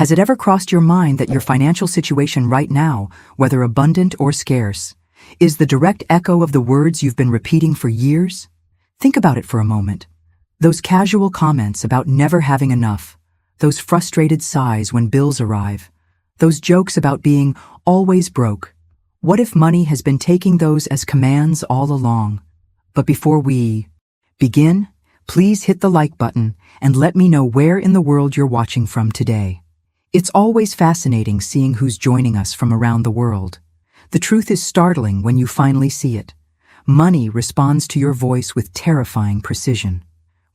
Has it ever crossed your mind that your financial situation right now, whether abundant or scarce, is the direct echo of the words you've been repeating for years? Think about it for a moment. Those casual comments about never having enough, those frustrated sighs when bills arrive, those jokes about being always broke. What if money has been taking those as commands all along? But before we begin, please hit the like button and let me know where in the world you're watching from today. It's always fascinating seeing who's joining us from around the world. The truth is startling when you finally see it. Money responds to your voice with terrifying precision.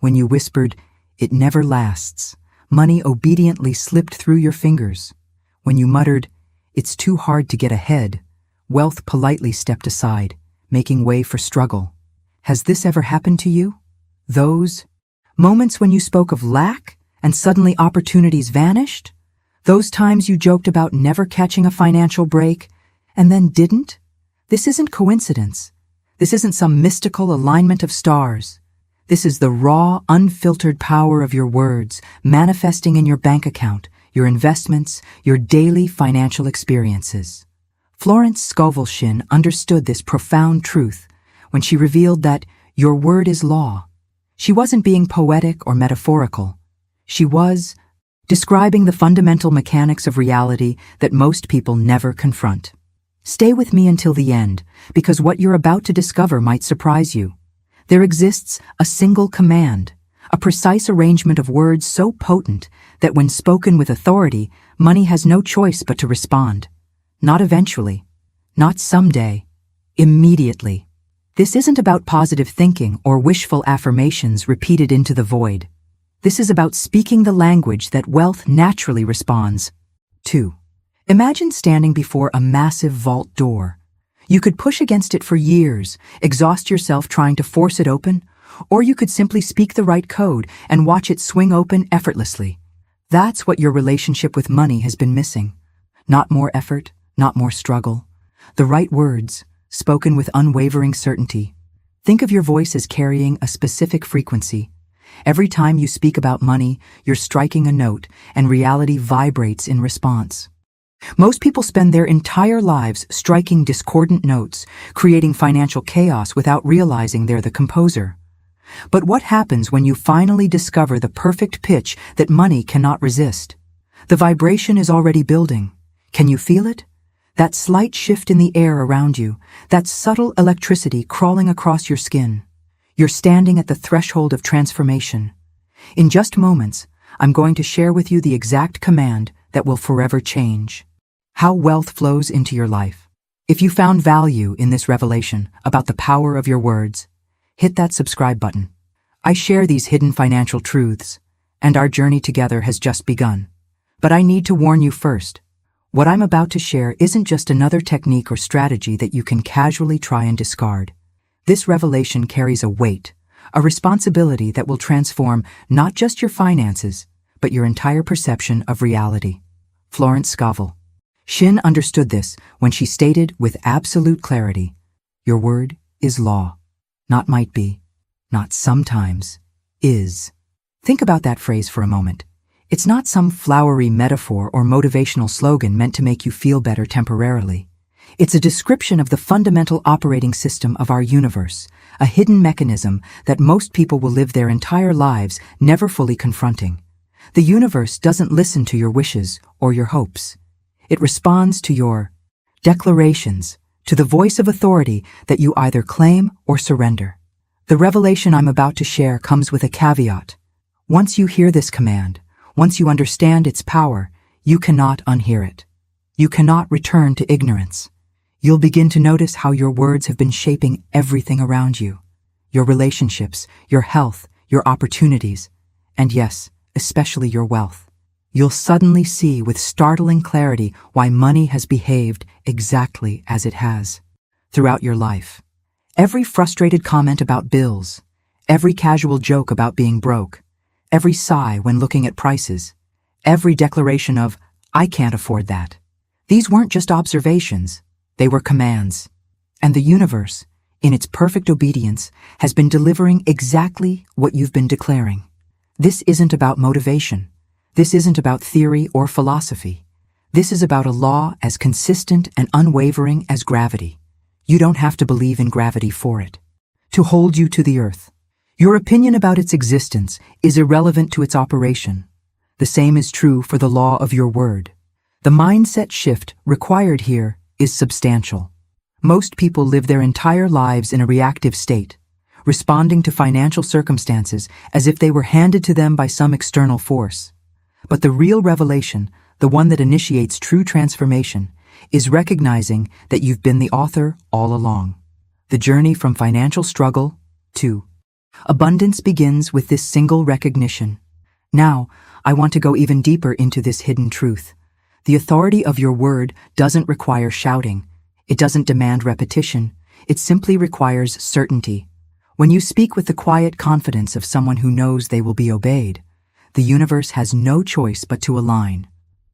When you whispered, "It never lasts," money obediently slipped through your fingers. When you muttered, "It's too hard to get ahead," wealth politely stepped aside, making way for struggle. Has this ever happened to you? Those moments when you spoke of lack and suddenly opportunities vanished? Those times you joked about never catching a financial break and then didn't? This isn't coincidence. This isn't some mystical alignment of stars. This is the raw, unfiltered power of your words manifesting in your bank account, your investments, your daily financial experiences. Florence Scovel Shinn understood this profound truth when she revealed that your word is law. She wasn't being poetic or metaphorical. She was describing the fundamental mechanics of reality that most people never confront. Stay with me until the end, because what you're about to discover might surprise you. There exists a single command, a precise arrangement of words so potent that when spoken with authority, money has no choice but to respond. Not eventually, not someday, immediately. This isn't about positive thinking or wishful affirmations repeated into the void. This is about speaking the language that wealth naturally responds to. Imagine standing before a massive vault door. You could push against it for years, exhaust yourself trying to force it open, or you could simply speak the right code and watch it swing open effortlessly. That's what your relationship with money has been missing. Not more effort, not more struggle. The right words, spoken with unwavering certainty. Think of your voice as carrying a specific frequency. Every time you speak about money, you're striking a note, and reality vibrates in response. Most people spend their entire lives striking discordant notes, creating financial chaos without realizing they're the composer. But what happens when you finally discover the perfect pitch that money cannot resist? The vibration is already building. Can you feel it? That slight shift in the air around you, that subtle electricity crawling across your skin. You're standing at the threshold of transformation. In just moments, I'm going to share with you the exact command that will forever change how wealth flows into your life. If you found value in this revelation about the power of your words, hit that subscribe button. I share these hidden financial truths, and our journey together has just begun. But I need to warn you first. What I'm about to share isn't just another technique or strategy that you can casually try and discard. This revelation carries a weight, a responsibility that will transform not just your finances, but your entire perception of reality. Florence Scovel Shinn understood this when she stated with absolute clarity, "Your word is law. Not might be, not sometimes, is." Think about that phrase for a moment. It's not some flowery metaphor or motivational slogan meant to make you feel better temporarily. It's a description of the fundamental operating system of our universe, a hidden mechanism that most people will live their entire lives never fully confronting. The universe doesn't listen to your wishes or your hopes. It responds to your declarations, to the voice of authority that you either claim or surrender. The revelation I'm about to share comes with a caveat. Once you hear this command, once you understand its power, you cannot unhear it. You cannot return to ignorance. You'll begin to notice how your words have been shaping everything around you. Your relationships, your health, your opportunities, and yes, especially your wealth. You'll suddenly see with startling clarity why money has behaved exactly as it has throughout your life. Every frustrated comment about bills, every casual joke about being broke, every sigh when looking at prices, every declaration of, "I can't afford that." These weren't just observations. They were commands. And the universe, in its perfect obedience, has been delivering exactly what you've been declaring. This isn't about motivation. This isn't about theory or philosophy. This is about a law as consistent and unwavering as gravity. You don't have to believe in gravity for it to hold you to the earth. Your opinion about its existence is irrelevant to its operation. The same is true for the law of your word. The mindset shift required here is substantial. Most people live their entire lives in a reactive state, responding to financial circumstances as if they were handed to them by some external force. But the real revelation, the one that initiates true transformation, is recognizing that you've been the author all along. The journey from financial struggle to abundance begins with this single recognition. Now, I want to go even deeper into this hidden truth. The authority of your word doesn't require shouting. It doesn't demand repetition. It simply requires certainty. When you speak with the quiet confidence of someone who knows they will be obeyed, the universe has no choice but to align.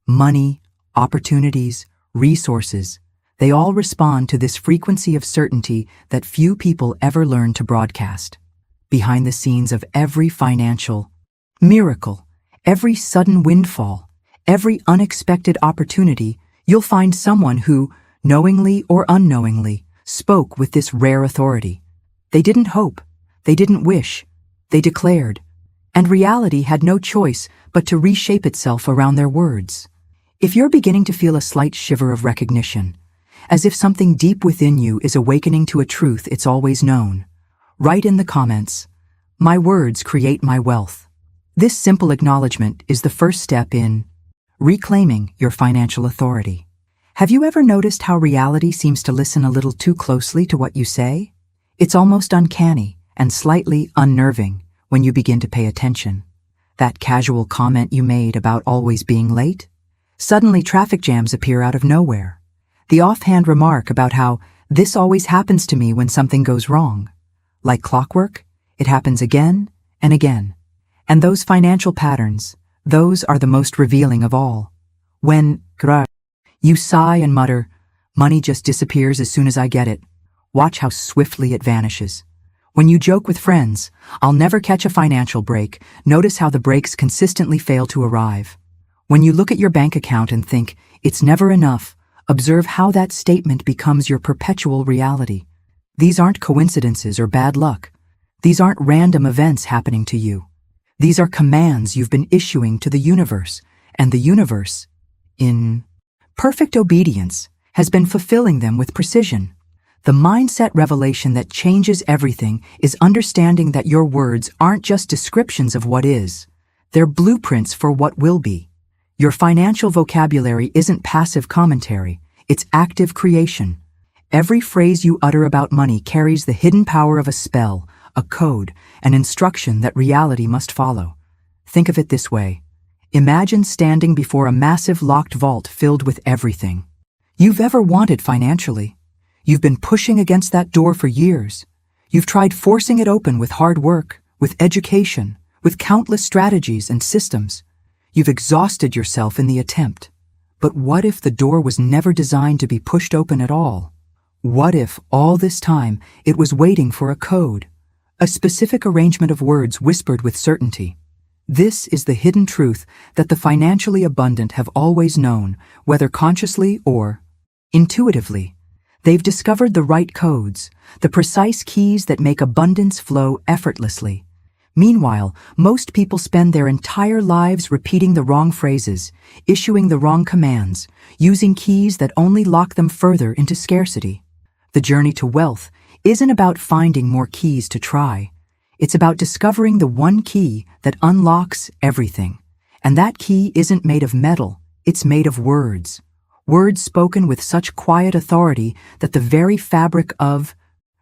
Money, opportunities, resources, they all respond to this frequency of certainty that few people ever learn to broadcast. Behind the scenes of every financial miracle, every sudden windfall, every unexpected opportunity, you'll find someone who, knowingly or unknowingly, spoke with this rare authority. They didn't hope, they didn't wish, they declared, and reality had no choice but to reshape itself around their words. If you're beginning to feel a slight shiver of recognition, as if something deep within you is awakening to a truth it's always known, write in the comments, "My words create my wealth." This simple acknowledgement is the first step in reclaiming your financial authority. Have you ever noticed how reality seems to listen a little too closely to what you say? It's almost uncanny and slightly unnerving when you begin to pay attention. That casual comment you made about always being late? Suddenly traffic jams appear out of nowhere. The offhand remark about how this always happens to me when something goes wrong. Like clockwork, it happens again and again. And those financial patterns, those are the most revealing of all. When you sigh and mutter, "Money just disappears as soon as I get it," watch how swiftly it vanishes. When you joke with friends, "I'll never catch a financial break," notice how the breaks consistently fail to arrive. When you look at your bank account and think, "It's never enough," observe how that statement becomes your perpetual reality. These aren't coincidences or bad luck. These aren't random events happening to you. These are commands you've been issuing to the universe, and the universe, in perfect obedience, has been fulfilling them with precision. The mindset revelation that changes everything is understanding that your words aren't just descriptions of what is. They're blueprints for what will be. Your financial vocabulary isn't passive commentary, it's active creation. Every phrase you utter about money carries the hidden power of a spell, a code, an instruction that reality must follow. Think of it this way. Imagine standing before a massive locked vault filled with everything you've ever wanted financially. You've been pushing against that door for years. You've tried forcing it open with hard work, with education, with countless strategies and systems. You've exhausted yourself in the attempt. But what if the door was never designed to be pushed open at all? What if, all this time, it was waiting for a code, a specific arrangement of words whispered with certainty? This is the hidden truth that the financially abundant have always known, whether consciously or intuitively. They've discovered the right codes, the precise keys that make abundance flow effortlessly. Meanwhile, most people spend their entire lives repeating the wrong phrases, issuing the wrong commands, using keys that only lock them further into scarcity. The journey to wealth isn't about finding more keys to try. It's about discovering the one key that unlocks everything. And that key isn't made of metal, it's made of words. Words spoken with such quiet authority that the very fabric of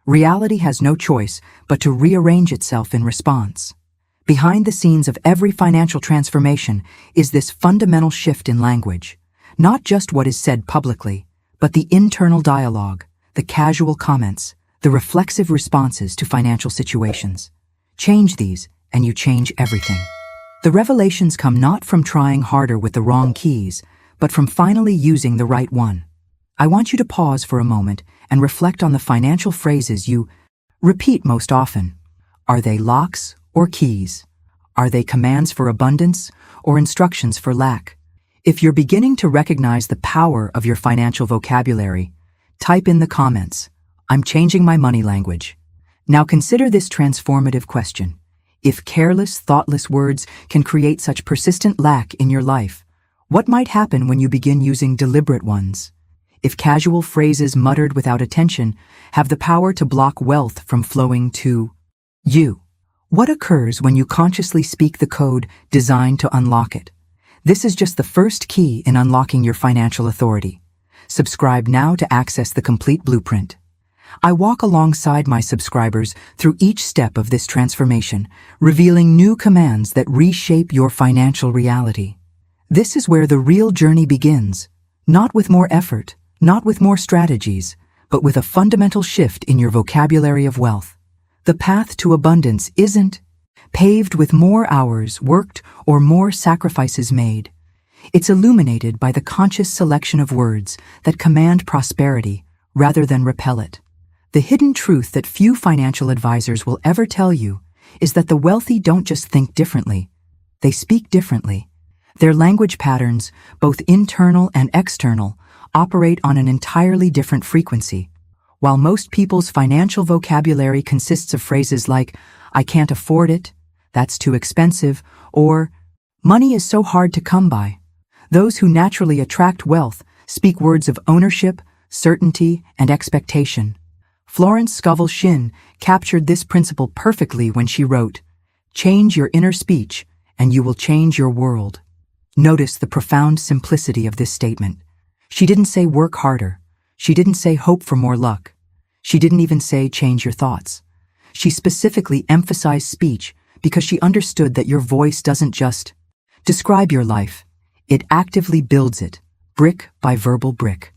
reality has no choice but to rearrange itself in response. Behind the scenes of every financial transformation is this fundamental shift in language. Not just what is said publicly, but the internal dialogue, the casual comments, the reflexive responses to financial situations. Change these, and you change everything. The revelations come not from trying harder with the wrong keys, but from finally using the right one. I want you to pause for a moment and reflect on the financial phrases you repeat most often. Are they locks or keys? Are they commands for abundance or instructions for lack? If you're beginning to recognize the power of your financial vocabulary, type in the comments, "I'm changing my money language." Now consider this transformative question. If careless, thoughtless words can create such persistent lack in your life, what might happen when you begin using deliberate ones? If casual phrases muttered without attention have the power to block wealth from flowing to you, what occurs when you consciously speak the code designed to unlock it? This is just the first key in unlocking your financial authority. Subscribe now to access the complete blueprint. I walk alongside my subscribers through each step of this transformation, revealing new commands that reshape your financial reality. This is where the real journey begins, not with more effort, not with more strategies, but with a fundamental shift in your vocabulary of wealth. The path to abundance isn't paved with more hours worked or more sacrifices made. It's illuminated by the conscious selection of words that command prosperity rather than repel it. The hidden truth that few financial advisors will ever tell you is that the wealthy don't just think differently, they speak differently. Their language patterns, both internal and external, operate on an entirely different frequency. While most people's financial vocabulary consists of phrases like, "I can't afford it," "That's too expensive," or "Money is so hard to come by," those who naturally attract wealth speak words of ownership, certainty, and expectation. Florence Scovel Shinn captured this principle perfectly when she wrote, "Change your inner speech, and you will change your world." Notice the profound simplicity of this statement. She didn't say work harder. She didn't say hope for more luck. She didn't even say change your thoughts. She specifically emphasized speech because she understood that your voice doesn't just describe your life. It actively builds it, brick by verbal brick.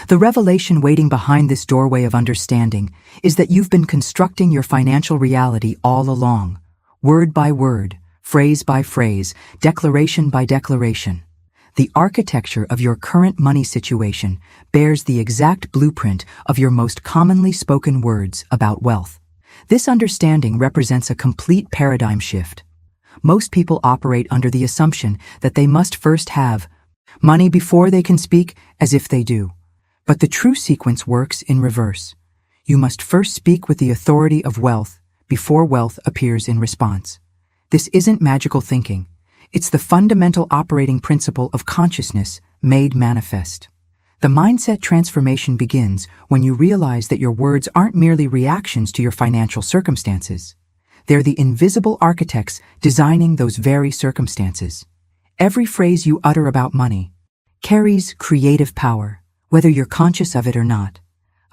The revelation waiting behind this doorway of understanding is that you've been constructing your financial reality all along, word by word, phrase by phrase, declaration by declaration. The architecture of your current money situation bears the exact blueprint of your most commonly spoken words about wealth. This understanding represents a complete paradigm shift. Most people operate under the assumption that they must first have money before they can speak as if they do. But the true sequence works in reverse. You must first speak with the authority of wealth before wealth appears in response. This isn't magical thinking. It's the fundamental operating principle of consciousness made manifest. The mindset transformation begins when you realize that your words aren't merely reactions to your financial circumstances. They're the invisible architects designing those very circumstances. Every phrase you utter about money carries creative power, whether you're conscious of it or not.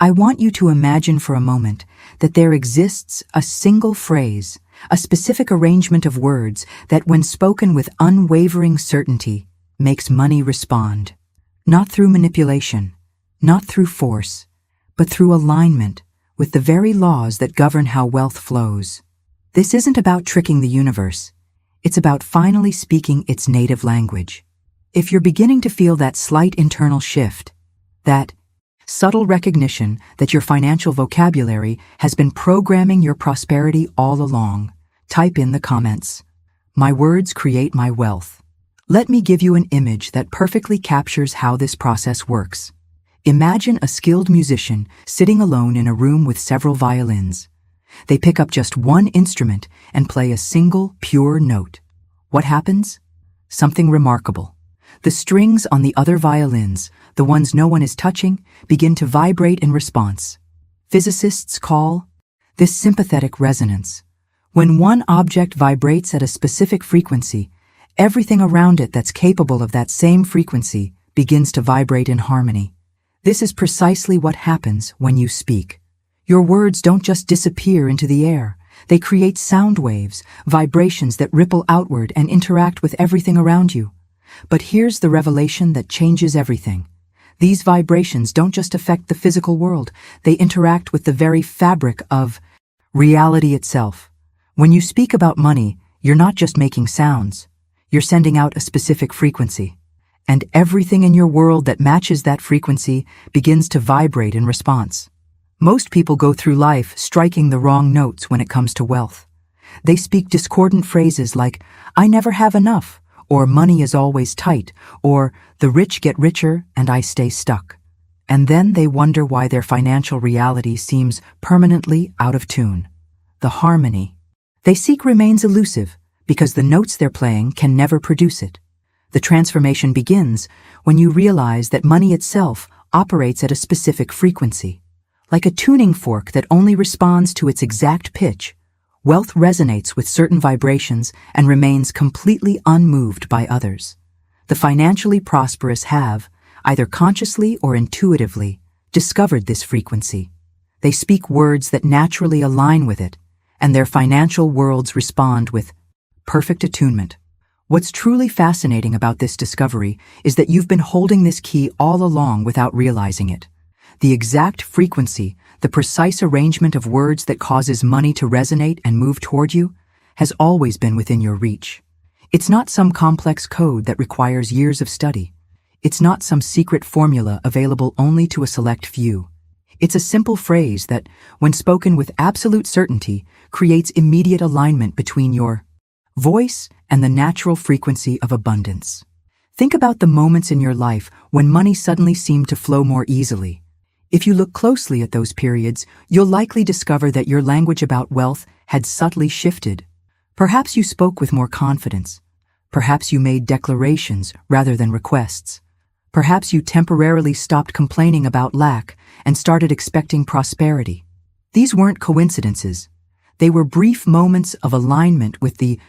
I want you to imagine for a moment that there exists a single phrase, a specific arrangement of words that, when spoken with unwavering certainty, makes money respond. Not through manipulation, not through force, but through alignment with the very laws that govern how wealth flows. This isn't about tricking the universe. It's about finally speaking its native language. If you're beginning to feel that slight internal shift, that subtle recognition that your financial vocabulary has been programming your prosperity all along, type in the comments, "My words create my wealth." Let me give you an image that perfectly captures how this process works. Imagine a skilled musician sitting alone in a room with several violins. They pick up just one instrument and play a single, pure note. What happens? Something remarkable. The strings on the other violins, the ones no one is touching, begin to vibrate in response. Physicists call this sympathetic resonance. When one object vibrates at a specific frequency, everything around it that's capable of that same frequency begins to vibrate in harmony. This is precisely what happens when you speak. Your words don't just disappear into the air. They create sound waves, vibrations that ripple outward and interact with everything around you. But here's the revelation that changes everything. These vibrations don't just affect the physical world, they interact with the very fabric of reality itself. When you speak about money, you're not just making sounds. You're sending out a specific frequency. And everything in your world that matches that frequency begins to vibrate in response. Most people go through life striking the wrong notes when it comes to wealth. They speak discordant phrases like, "I never have enough," or "money is always tight," or "the rich get richer and I stay stuck." And then they wonder why their financial reality seems permanently out of tune. The harmony they seek remains elusive because the notes they're playing can never produce it. The transformation begins when you realize that money itself operates at a specific frequency. Like a tuning fork that only responds to its exact pitch, wealth resonates with certain vibrations and remains completely unmoved by others. The financially prosperous have, either consciously or intuitively, discovered this frequency. They speak words that naturally align with it, and their financial worlds respond with perfect attunement. What's truly fascinating about this discovery is that you've been holding this key all along without realizing it. The exact frequency, the precise arrangement of words that causes money to resonate and move toward you, has always been within your reach. It's not some complex code that requires years of study. It's not some secret formula available only to a select few. It's a simple phrase that, when spoken with absolute certainty, creates immediate alignment between your voice and the natural frequency of abundance. Think about the moments in your life when money suddenly seemed to flow more easily. If you look closely at those periods, you'll likely discover that your language about wealth had subtly shifted. Perhaps you spoke with more confidence. Perhaps you made declarations rather than requests. Perhaps you temporarily stopped complaining about lack and started expecting prosperity. These weren't coincidences. They were brief moments of alignment with the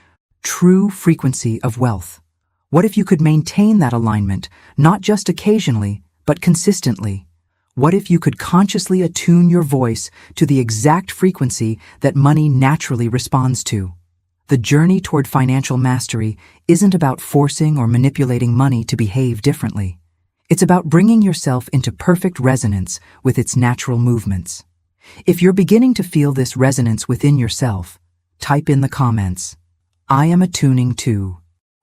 true frequency of wealth. What if you could maintain that alignment, not just occasionally, but consistently? What if you could consciously attune your voice to the exact frequency that money naturally responds to? The journey toward financial mastery isn't about forcing or manipulating money to behave differently. It's about bringing yourself into perfect resonance with its natural movements. If you're beginning to feel this resonance within yourself, type in the comments, "I am attuning to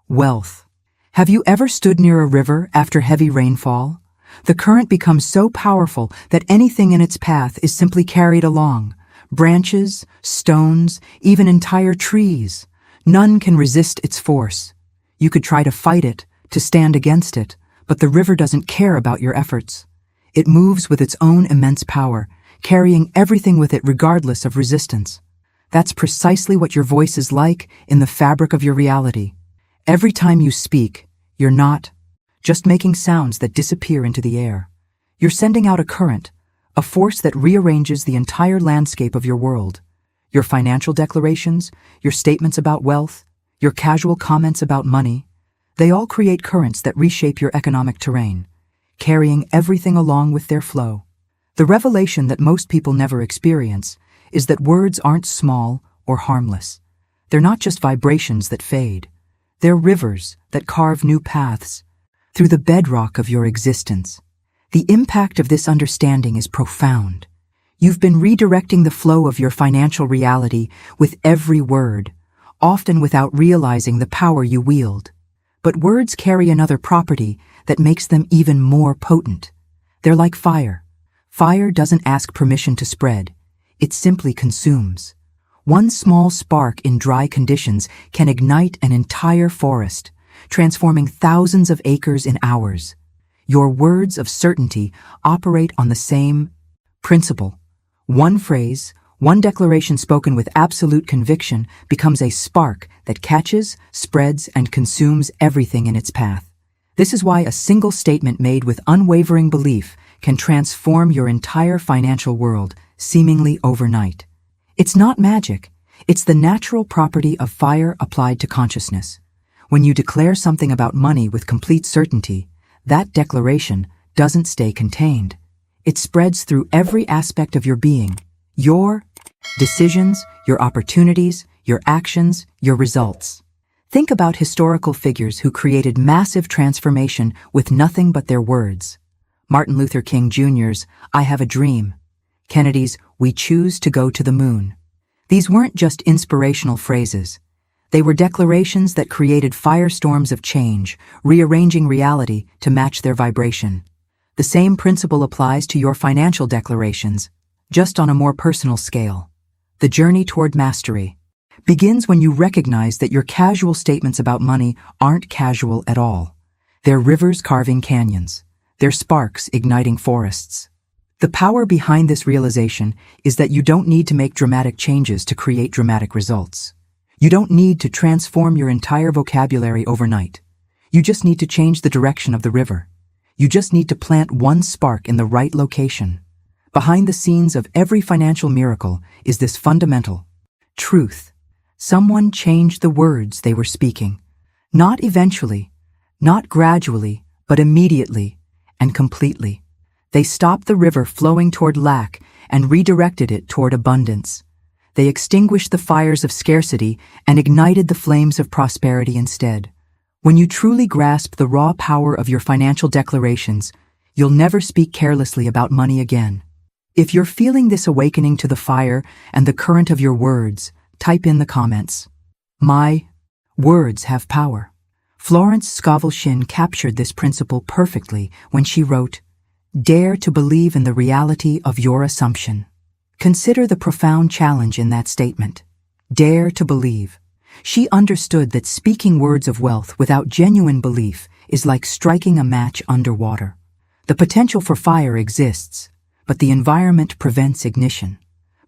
wealth." Have you ever stood near a river after heavy rainfall? The current becomes so powerful that anything in its path is simply carried along. Branches, stones, even entire trees. None can resist its force. You could try to fight it, to stand against it, but the river doesn't care about your efforts. It moves with its own immense power, carrying everything with it regardless of resistance. That's precisely what your voice is like in the fabric of your reality. Every time you speak, you're not just making sounds that disappear into the air. You're sending out a current, a force that rearranges the entire landscape of your world. Your financial declarations, your statements about wealth, your casual comments about money, they all create currents that reshape your economic terrain, carrying everything along with their flow. The revelation that most people never experience is that words aren't small or harmless. They're not just vibrations that fade. They're rivers that carve new paths through the bedrock of your existence. The impact of this understanding is profound. You've been redirecting the flow of your financial reality with every word, often without realizing the power you wield. But words carry another property that makes them even more potent. They're like fire. Fire doesn't ask permission to spread. It simply consumes. One small spark in dry conditions can ignite an entire forest, transforming thousands of acres in hours. Your words of certainty operate on the same principle. One phrase, one declaration spoken with absolute conviction becomes a spark that catches, spreads, and consumes everything in its path. This is why a single statement made with unwavering belief can transform your entire financial world, seemingly overnight. It's not magic. It's the natural property of fire applied to consciousness. When you declare something about money with complete certainty, that declaration doesn't stay contained. It spreads through every aspect of your being. Your decisions, your opportunities, your actions, your results. Think about historical figures who created massive transformation with nothing but their words. Martin Luther King Jr.'s "I Have a Dream." Kennedy's "We Choose to Go to the Moon." These weren't just inspirational phrases. They were declarations that created firestorms of change, rearranging reality to match their vibration. The same principle applies to your financial declarations, just on a more personal scale. The journey toward mastery. begins when you recognize that your casual statements about money aren't casual at all. They're rivers carving canyons. They're sparks igniting forests. The power behind this realization is that you don't need to make dramatic changes to create dramatic results. You don't need to transform your entire vocabulary overnight. You just need to change the direction of the river. You just need to plant one spark in the right location. Behind the scenes of every financial miracle is this fundamental truth. Someone changed the words they were speaking. Not eventually, not gradually, but immediately and completely. They stopped the river flowing toward lack and redirected it toward abundance. They extinguished the fires of scarcity and ignited the flames of prosperity instead. When you truly grasp the raw power of your financial declarations, you'll never speak carelessly about money again. If you're feeling this awakening to the fire and the current of your words, type in the comments. My words have power. Florence Scovel Shinn captured this principle perfectly when she wrote, "Dare to believe in the reality of your assumption." Consider the profound challenge in that statement. Dare to believe. She understood that speaking words of wealth without genuine belief is like striking a match underwater. The potential for fire exists, but the environment prevents ignition.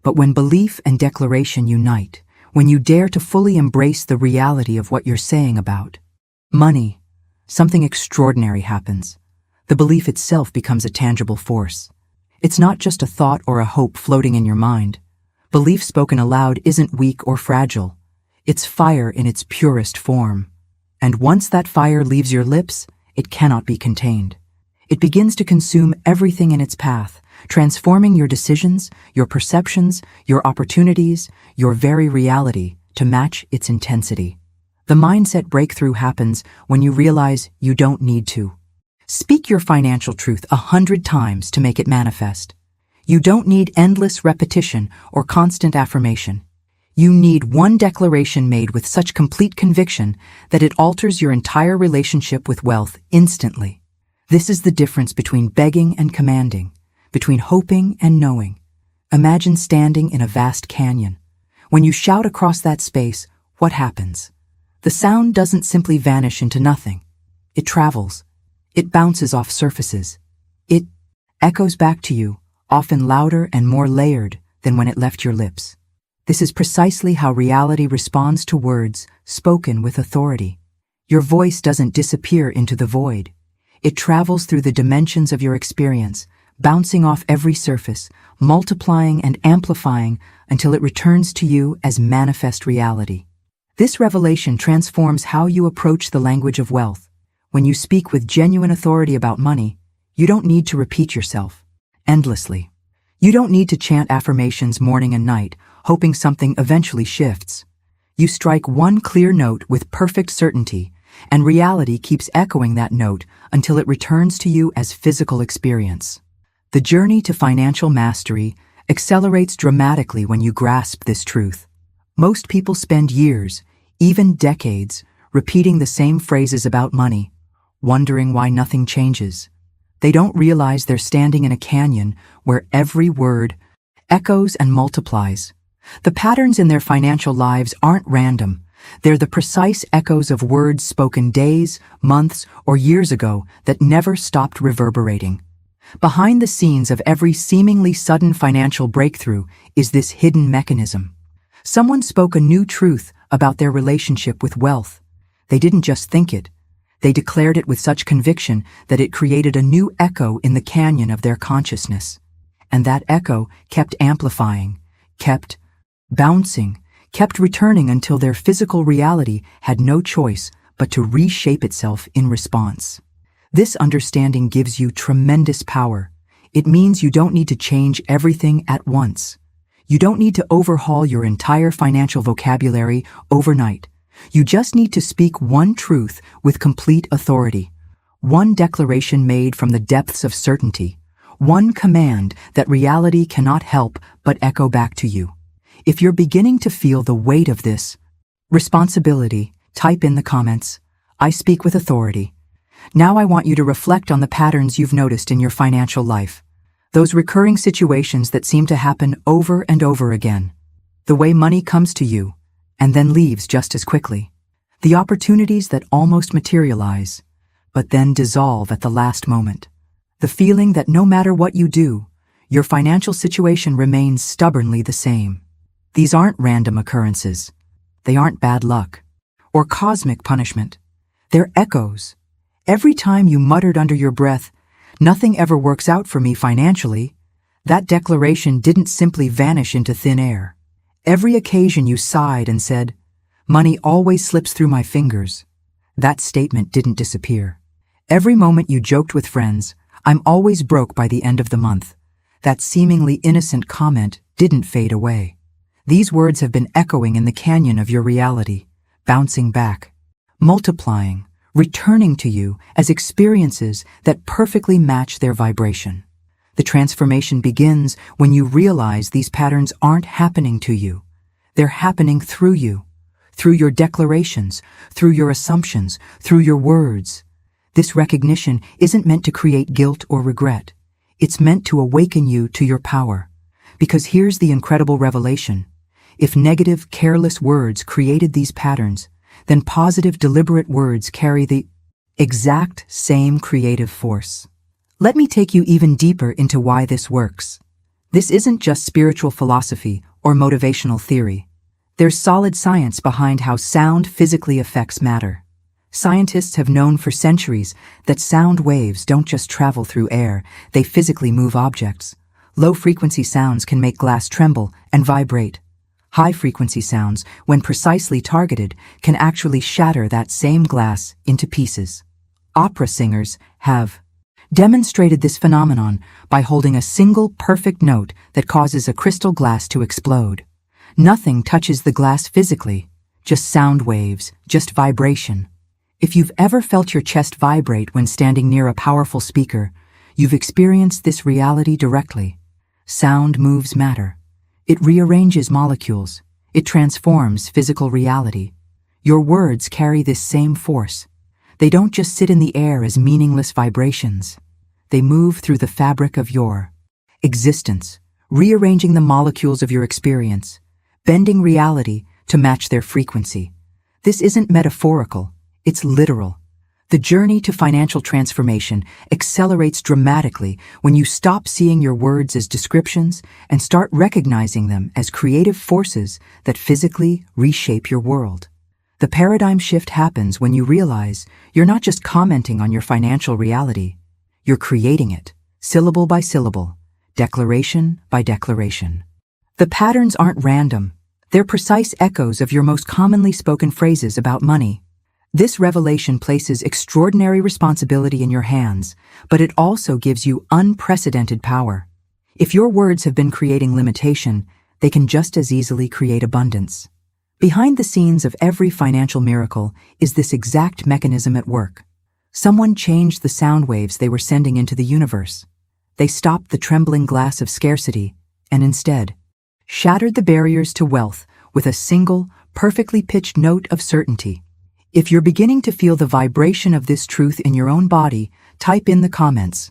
But when belief and declaration unite, when you dare to fully embrace the reality of what you're saying about money, something extraordinary happens. The belief itself becomes a tangible force. It's not just a thought or a hope floating in your mind. Belief spoken aloud isn't weak or fragile. It's fire in its purest form. And once that fire leaves your lips, it cannot be contained. It begins to consume everything in its path, transforming your decisions, your perceptions, your opportunities, your very reality to match its intensity. The mindset breakthrough happens when you realize you don't need to speak your financial truth 100 times to make it manifest. You don't need endless repetition or constant affirmation. You need one declaration made with such complete conviction that it alters your entire relationship with wealth instantly. This is the difference between begging and commanding, between hoping and knowing. Imagine standing in a vast canyon. When you shout across that space, what happens? The sound doesn't simply vanish into nothing. It travels. It bounces off surfaces. It echoes back to you, often louder and more layered than when it left your lips. This is precisely how reality responds to words spoken with authority. Your voice doesn't disappear into the void. It travels through the dimensions of your experience, bouncing off every surface, multiplying and amplifying until it returns to you as manifest reality. This revelation transforms how you approach the language of wealth. When you speak with genuine authority about money, you don't need to repeat yourself endlessly. You don't need to chant affirmations morning and night, hoping something eventually shifts. You strike one clear note with perfect certainty, and reality keeps echoing that note until it returns to you as physical experience. The journey to financial mastery accelerates dramatically when you grasp this truth. Most people spend years, even decades, repeating the same phrases about money, wondering why nothing changes. They don't realize they're standing in a canyon where every word echoes and multiplies. The patterns in their financial lives aren't random. They're the precise echoes of words spoken days, months, or years ago that never stopped reverberating. Behind the scenes of every seemingly sudden financial breakthrough is this hidden mechanism. Someone spoke a new truth about their relationship with wealth. They didn't just think it. They declared it with such conviction that it created a new echo in the canyon of their consciousness. And that echo kept amplifying, kept bouncing, kept returning until their physical reality had no choice but to reshape itself in response. This understanding gives you tremendous power. It means you don't need to change everything at once. You don't need to overhaul your entire financial vocabulary overnight. You just need to speak one truth with complete authority, one declaration made from the depths of certainty, one command that reality cannot help but echo back to you. If you're beginning to feel the weight of this responsibility, type in the comments, "I speak with authority." Now I want you to reflect on the patterns you've noticed in your financial life. Those recurring situations that seem to happen over and over again. The way money comes to you, and then leaves just as quickly. The opportunities that almost materialize, but then dissolve at the last moment. The feeling that no matter what you do, your financial situation remains stubbornly the same. These aren't random occurrences. They aren't bad luck or cosmic punishment. They're echoes. Every time you muttered under your breath, "Nothing ever works out for me financially," that declaration didn't simply vanish into thin air. Every occasion you sighed and said, "Money always slips through my fingers," that statement didn't disappear. Every moment you joked with friends, "I'm always broke by the end of the month," that seemingly innocent comment didn't fade away. These words have been echoing in the canyon of your reality, bouncing back, multiplying, returning to you as experiences that perfectly match their vibration. The transformation begins when you realize these patterns aren't happening to you. They're happening through you, through your declarations, through your assumptions, through your words. This recognition isn't meant to create guilt or regret. It's meant to awaken you to your power. Because here's the incredible revelation. If negative, careless words created these patterns, then positive, deliberate words carry the exact same creative force. Let me take you even deeper into why this works. This isn't just spiritual philosophy or motivational theory. There's solid science behind how sound physically affects matter. Scientists have known for centuries that sound waves don't just travel through air, they physically move objects. Low-frequency sounds can make glass tremble and vibrate. High-frequency sounds, when precisely targeted, can actually shatter that same glass into pieces. Opera singers have demonstrated this phenomenon by holding a single perfect note that causes a crystal glass to explode. Nothing touches the glass physically, just sound waves, just vibration. If you've ever felt your chest vibrate when standing near a powerful speaker, you've experienced this reality directly. Sound moves matter. It rearranges molecules. It transforms physical reality. Your words carry this same force. They don't just sit in the air as meaningless vibrations. They move through the fabric of your existence, rearranging the molecules of your experience, bending reality to match their frequency. This isn't metaphorical, it's literal. The journey to financial transformation accelerates dramatically when you stop seeing your words as descriptions and start recognizing them as creative forces that physically reshape your world. The paradigm shift happens when you realize you're not just commenting on your financial reality, you're creating it, syllable by syllable, declaration by declaration. The patterns aren't random, they're precise echoes of your most commonly spoken phrases about money. This revelation places extraordinary responsibility in your hands, but it also gives you unprecedented power. If your words have been creating limitation, they can just as easily create abundance. Behind the scenes of every financial miracle is this exact mechanism at work. Someone changed the sound waves they were sending into the universe. They stopped the trembling glass of scarcity and instead shattered the barriers to wealth with a single, perfectly pitched note of certainty. If you're beginning to feel the vibration of this truth in your own body, type in the comments,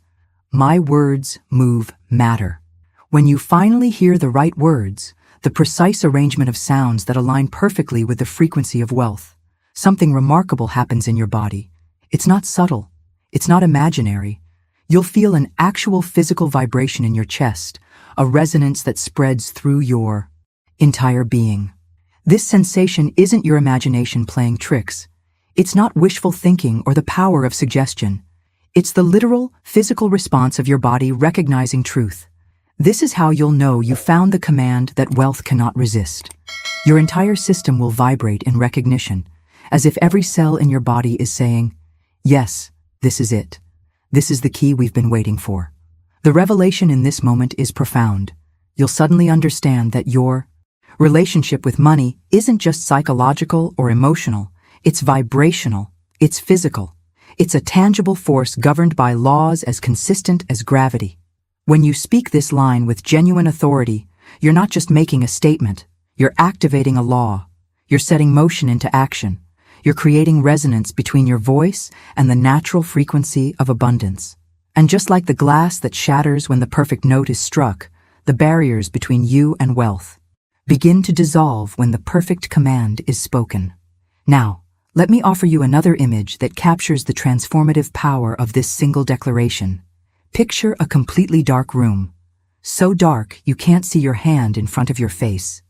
"My words move matter." When you finally hear the right words, the precise arrangement of sounds that align perfectly with the frequency of wealth, something remarkable happens in your body. It's not subtle. It's not imaginary. You'll feel an actual physical vibration in your chest, a resonance that spreads through your entire being. This sensation isn't your imagination playing tricks. It's not wishful thinking or the power of suggestion. It's the literal, physical response of your body recognizing truth. This is how you'll know you found the command that wealth cannot resist. Your entire system will vibrate in recognition, as if every cell in your body is saying, "Yes, this is it. This is the key we've been waiting for." The revelation in this moment is profound. You'll suddenly understand that your relationship with money isn't just psychological or emotional. It's vibrational, it's physical, it's a tangible force governed by laws as consistent as gravity. When you speak this line with genuine authority, you're not just making a statement, you're activating a law, you're setting motion into action, you're creating resonance between your voice and the natural frequency of abundance. And just like the glass that shatters when the perfect note is struck, the barriers between you and wealth begin to dissolve when the perfect command is spoken. Now, let me offer you another image that captures the transformative power of this single declaration. Picture a completely dark room. So dark you can't see your hand in front of your face.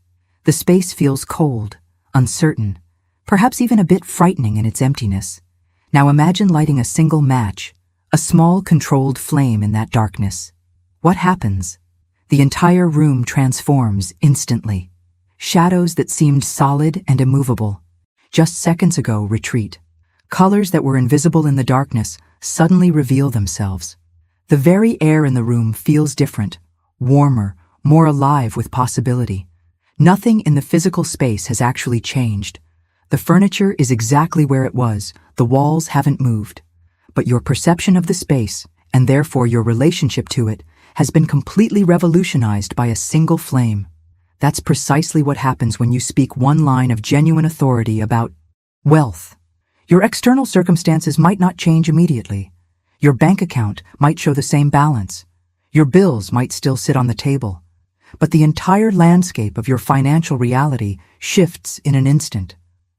The space feels cold, uncertain, perhaps even a bit frightening in its emptiness. Now imagine lighting a single match, a small controlled flame in that darkness. What happens? The entire room transforms instantly. Shadows that seemed solid and immovable just seconds ago retreat. Colors that were invisible in the darkness suddenly reveal themselves. The very air in the room feels different, warmer, more alive with possibility. Nothing in the physical space has actually changed. The furniture is exactly where it was, the walls haven't moved. But your perception of the space, and therefore your relationship to it, has been completely revolutionized by a single flame. That's precisely what happens when you speak one line of genuine authority about wealth. Your external circumstances might not change immediately. Your bank account might show the same balance. Your bills might still sit on the table. But the entire landscape of your financial reality shifts in an instant.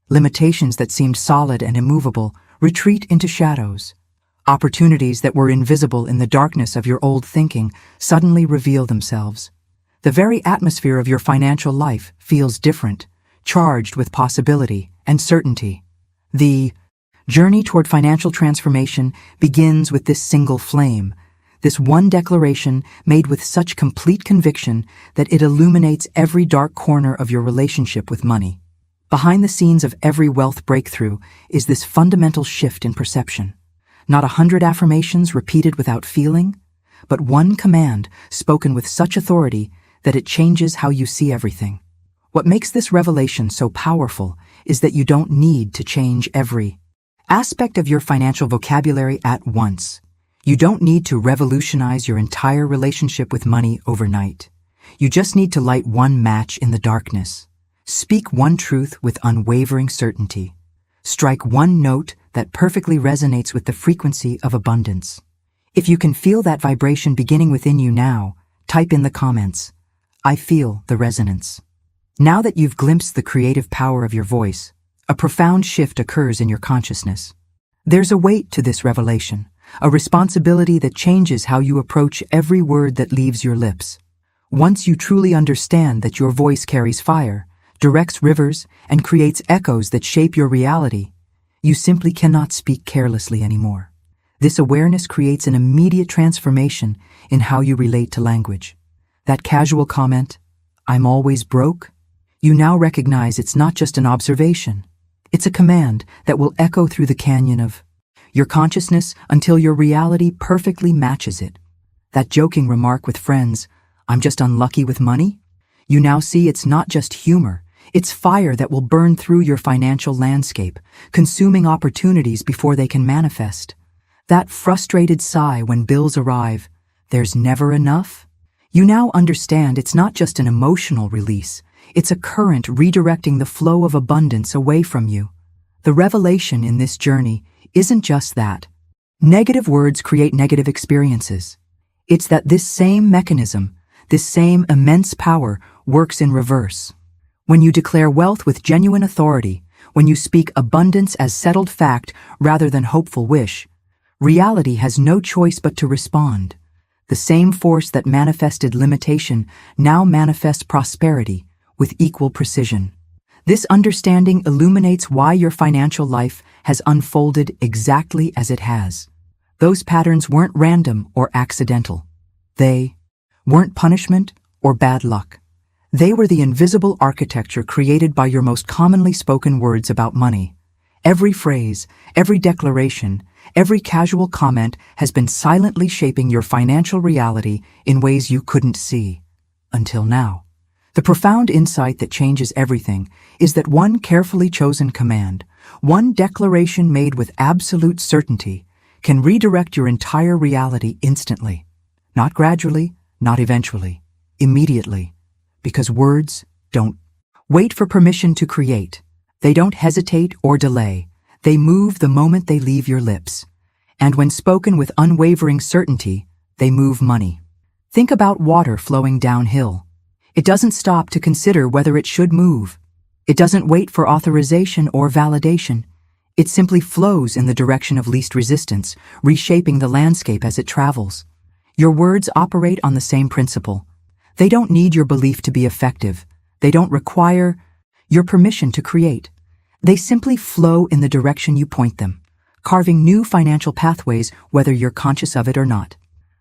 Limitations that seemed solid and immovable retreat into shadows. Opportunities that were invisible in the darkness of your old thinking suddenly reveal themselves. The very atmosphere of your financial life feels different, charged with possibility and certainty. The journey toward financial transformation begins with this single flame, this one declaration made with such complete conviction that it illuminates every dark corner of your relationship with money. Behind the scenes of every wealth breakthrough is this fundamental shift in perception. Not 100 affirmations repeated without feeling, but one command spoken with such authority that it changes how you see everything. What makes this revelation so powerful is that you don't need to change every aspect of your financial vocabulary at once. You don't need to revolutionize your entire relationship with money overnight. You just need to light one match in the darkness. Speak one truth with unwavering certainty. Strike one note that perfectly resonates with the frequency of abundance. If you can feel that vibration beginning within you now, type in the comments, "I feel the resonance." Now that you've glimpsed the creative power of your voice, a profound shift occurs in your consciousness. There's a weight to this revelation, a responsibility that changes how you approach every word that leaves your lips. Once you truly understand that your voice carries fire, directs rivers, and creates echoes that shape your reality, you simply cannot speak carelessly anymore. This awareness creates an immediate transformation in how you relate to language. That casual comment, "I'm always broke," you now recognize it's not just an observation. It's a command that will echo through the canyon of your consciousness until your reality perfectly matches it. That joking remark with friends, "I'm just unlucky with money," you now see it's not just humor. It's fire that will burn through your financial landscape, consuming opportunities before they can manifest. That frustrated sigh when bills arrive, "There's never enough?" You now understand it's not just an emotional release, it's a current redirecting the flow of abundance away from you. The revelation in this journey isn't just that negative words create negative experiences. It's that this same mechanism, this same immense power, works in reverse. When you declare wealth with genuine authority, when you speak abundance as settled fact rather than hopeful wish, reality has no choice but to respond. The same force that manifested limitation now manifests prosperity with equal precision. This understanding illuminates why your financial life has unfolded exactly as it has. Those patterns weren't random or accidental. They weren't punishment or bad luck. They were the invisible architecture created by your most commonly spoken words about money. Every phrase, every declaration, every casual comment has been silently shaping your financial reality in ways you couldn't see. Until now. The profound insight that changes everything is that one carefully chosen command, one declaration made with absolute certainty, can redirect your entire reality instantly. Not gradually, not eventually, immediately. Because words don't wait for permission to create. They don't hesitate or delay. They move the moment they leave your lips. And when spoken with unwavering certainty, they move money. Think about water flowing downhill. It doesn't stop to consider whether it should move. It doesn't wait for authorization or validation. It simply flows in the direction of least resistance, reshaping the landscape as it travels. Your words operate on the same principle. They don't need your belief to be effective. They don't require your permission to create. They simply flow in the direction you point them, carving new financial pathways whether you're conscious of it or not.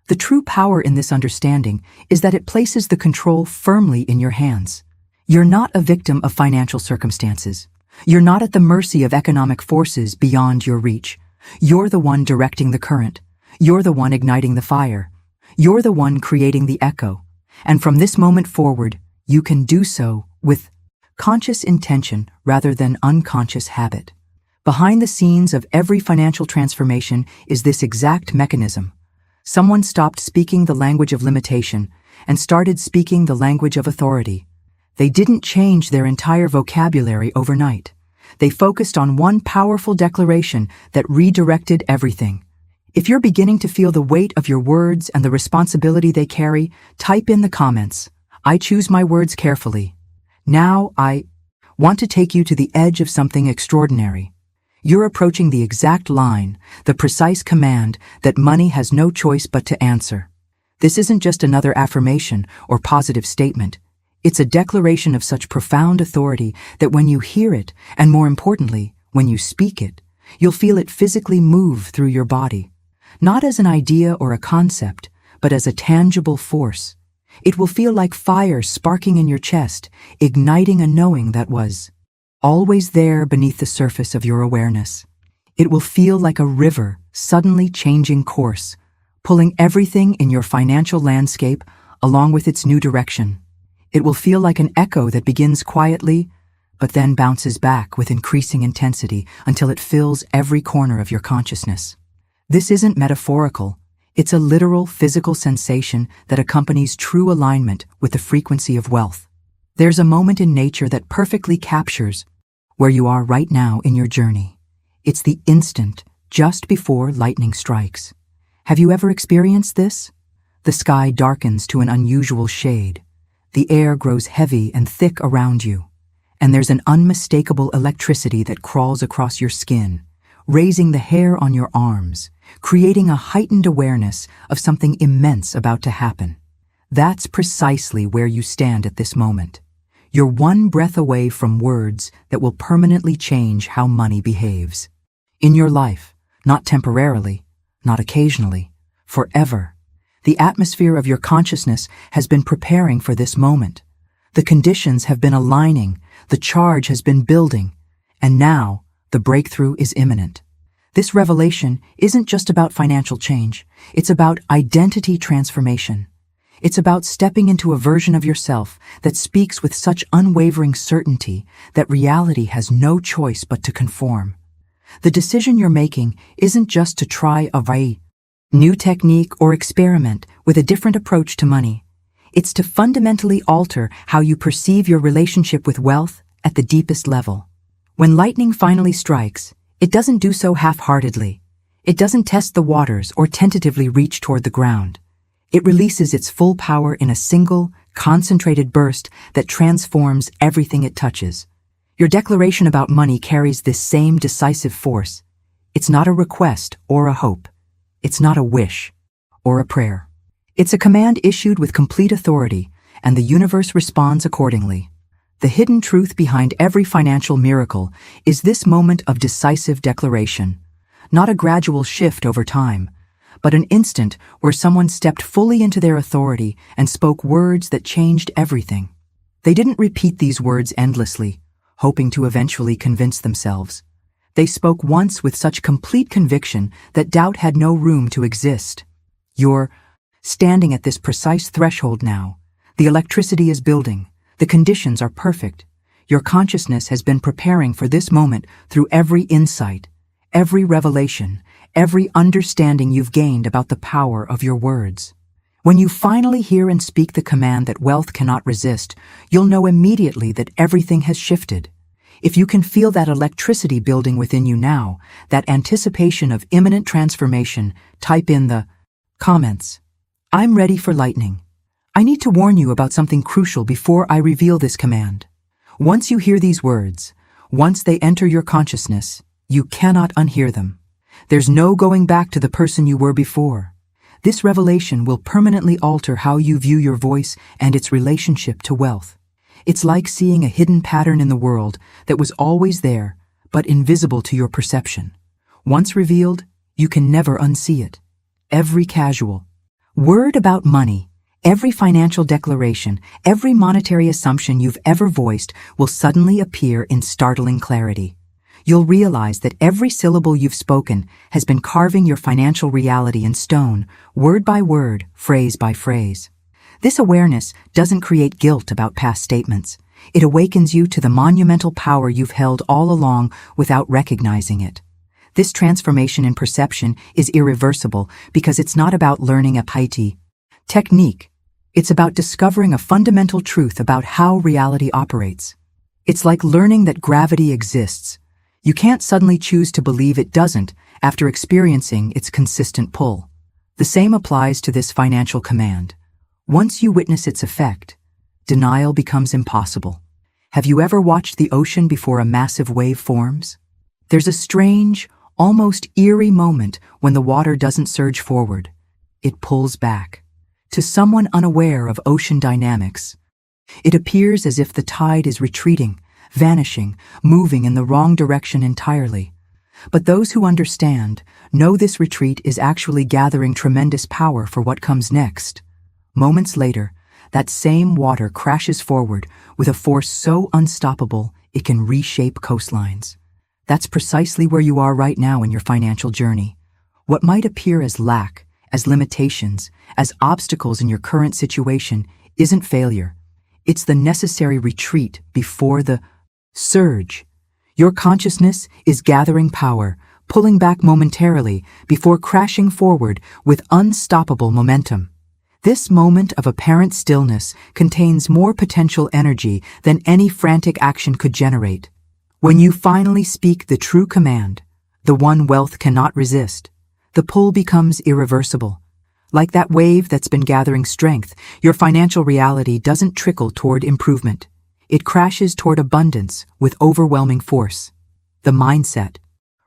The true power in this understanding is that it places the control firmly in your hands. You're not a victim of financial circumstances. You're not at the mercy of economic forces beyond your reach. You're the one directing the current. You're the one igniting the fire. You're the one creating the echo. And from this moment forward, you can do so with conscious intention rather than unconscious habit. Behind the scenes of every financial transformation is this exact mechanism. Someone stopped speaking the language of limitation and started speaking the language of authority. They didn't change their entire vocabulary overnight. They focused on one powerful declaration that redirected everything. If you're beginning to feel the weight of your words and the responsibility they carry, type in the comments, "I choose my words carefully. Now I want to take you to the edge of something extraordinary." You're approaching the exact line, the precise command that money has no choice but to answer. This isn't just another affirmation or positive statement. It's a declaration of such profound authority that when you hear it, and more importantly, when you speak it, you'll feel it physically move through your body. Not as an idea or a concept, but as a tangible force. It will feel like fire sparking in your chest, igniting a knowing that was always there beneath the surface of your awareness. It will feel like a river suddenly changing course, pulling everything in your financial landscape along with its new direction. It will feel like an echo that begins quietly, but then bounces back with increasing intensity until it fills every corner of your consciousness. This isn't metaphorical. It's a literal physical sensation that accompanies true alignment with the frequency of wealth. There's a moment in nature that perfectly captures where you are right now in your journey. It's the instant just before lightning strikes. Have you ever experienced this? The sky darkens to an unusual shade. The air grows heavy and thick around you, and there's an unmistakable electricity that crawls across your skin, raising the hair on your arms, creating a heightened awareness of something immense about to happen. That's precisely where you stand at this moment. You're one breath away from words that will permanently change how money behaves. In your life, not temporarily, not occasionally, forever. The atmosphere of your consciousness has been preparing for this moment. The conditions have been aligning, the charge has been building, and now the breakthrough is imminent. This revelation isn't just about financial change, it's about identity transformation. It's about stepping into a version of yourself that speaks with such unwavering certainty that reality has no choice but to conform. The decision you're making isn't just to try a new technique or experiment with a different approach to money. It's to fundamentally alter how you perceive your relationship with wealth at the deepest level. When lightning finally strikes, it doesn't do so half-heartedly. It doesn't test the waters or tentatively reach toward the ground. It releases its full power in a single, concentrated burst that transforms everything it touches. Your declaration about money carries this same decisive force. It's not a request or a hope. It's not a wish or a prayer. It's a command issued with complete authority, and the universe responds accordingly. The hidden truth behind every financial miracle is this moment of decisive declaration, not a gradual shift over time, but an instant where someone stepped fully into their authority and spoke words that changed everything. They didn't repeat these words endlessly, hoping to eventually convince themselves. They spoke once with such complete conviction that doubt had no room to exist. You're standing at this precise threshold now. The electricity is building. The conditions are perfect. Your consciousness has been preparing for this moment through every insight, every revelation, every understanding you've gained about the power of your words. When you finally hear and speak the command that wealth cannot resist, you'll know immediately that everything has shifted. If you can feel that electricity building within you now, that anticipation of imminent transformation, type in the comments, "I'm ready for lightning. I need to warn you about something crucial before I reveal this command. Once you hear these words, once they enter your consciousness, you cannot unhear them. There's no going back to the person you were before. This revelation will permanently alter how you view your voice and its relationship to wealth. It's like seeing a hidden pattern in the world that was always there, but invisible to your perception. Once revealed, you can never unsee it. Every casual word about money, every financial declaration, every monetary assumption you've ever voiced will suddenly appear in startling clarity. You'll realize that every syllable you've spoken has been carving your financial reality in stone, word by word, phrase by phrase. This awareness doesn't create guilt about past statements. It awakens you to the monumental power you've held all along without recognizing it. This transformation in perception is irreversible because it's not about learning a piety technique. It's about discovering a fundamental truth about how reality operates. It's like learning that gravity exists. You can't suddenly choose to believe it doesn't after experiencing its consistent pull. The same applies to this financial command. Once you witness its effect, denial becomes impossible. Have you ever watched the ocean before a massive wave forms? There's a strange, almost eerie moment when the water doesn't surge forward. It pulls back. To someone unaware of ocean dynamics, it appears as if the tide is retreating, vanishing, moving in the wrong direction entirely. But those who understand know this retreat is actually gathering tremendous power for what comes next. Moments later, that same water crashes forward with a force so unstoppable it can reshape coastlines. That's precisely where you are right now in your financial journey. What might appear as lack, as limitations, as obstacles in your current situation isn't failure. It's the necessary retreat before the surge. Your consciousness is gathering power, pulling back momentarily before crashing forward with unstoppable momentum. This moment of apparent stillness contains more potential energy than any frantic action could generate. When you finally speak the true command, the one wealth cannot resist, the pull becomes irreversible. Like that wave that's been gathering strength, your financial reality doesn't trickle toward improvement. It crashes toward abundance with overwhelming force. The mindset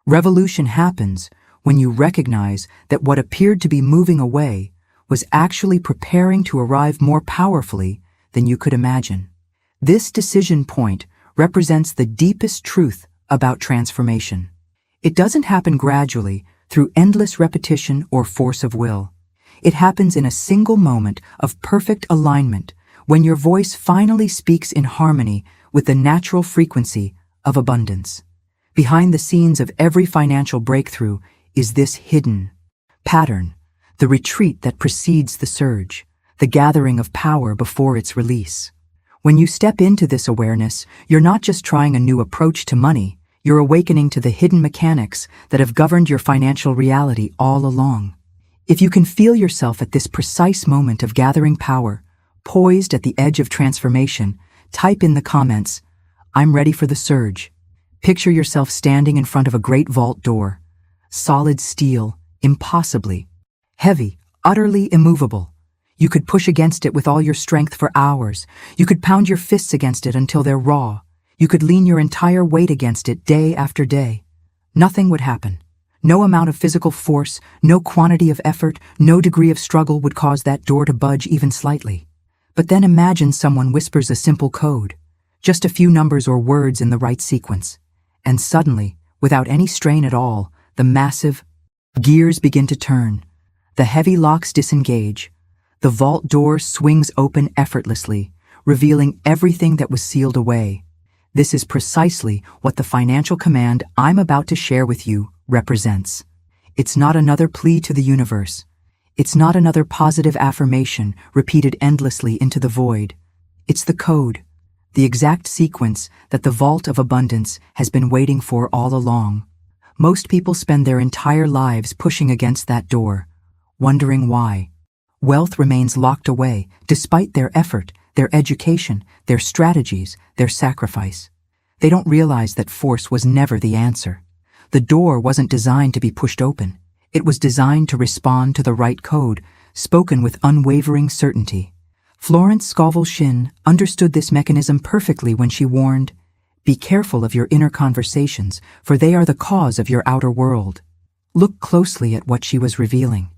revolution happens when you recognize that what appeared to be moving away was actually preparing to arrive more powerfully than you could imagine. This decision point represents the deepest truth about transformation. It doesn't happen gradually through endless repetition or force of will. It happens in a single moment of perfect alignment when your voice finally speaks in harmony with the natural frequency of abundance. Behind the scenes of every financial breakthrough is this hidden pattern, the retreat that precedes the surge, the gathering of power before its release. When you step into this awareness, you're not just trying a new approach to money, you're awakening to the hidden mechanics that have governed your financial reality all along. If you can feel yourself at this precise moment of gathering power, poised at the edge of transformation, type in the comments, "I'm ready for the surge." Picture yourself standing in front of a great vault door. Solid steel, impossibly heavy, utterly immovable. You could push against it with all your strength for hours. You could pound your fists against it until they're raw. You could lean your entire weight against it day after day. Nothing would happen. No amount of physical force, no quantity of effort, no degree of struggle would cause that door to budge even slightly. But then imagine someone whispers a simple code, just a few numbers or words in the right sequence. And suddenly, without any strain at all, the massive gears begin to turn. The heavy locks disengage. The vault door swings open effortlessly, revealing everything that was sealed away. This is precisely what the financial command I'm about to share with you represents. It's not another plea to the universe. It's not another positive affirmation repeated endlessly into the void. It's the code, the exact sequence that the vault of abundance has been waiting for all along. Most people spend their entire lives pushing against that door, wondering why. Wealth remains locked away despite their effort, their education, their strategies, their sacrifice. They don't realize that force was never the answer. The door wasn't designed to be pushed open. It was designed to respond to the right code, spoken with unwavering certainty. Florence Scovel Shinn understood this mechanism perfectly when she warned, "Be careful of your inner conversations, for they are the cause of your outer world." Look closely at what she was revealing.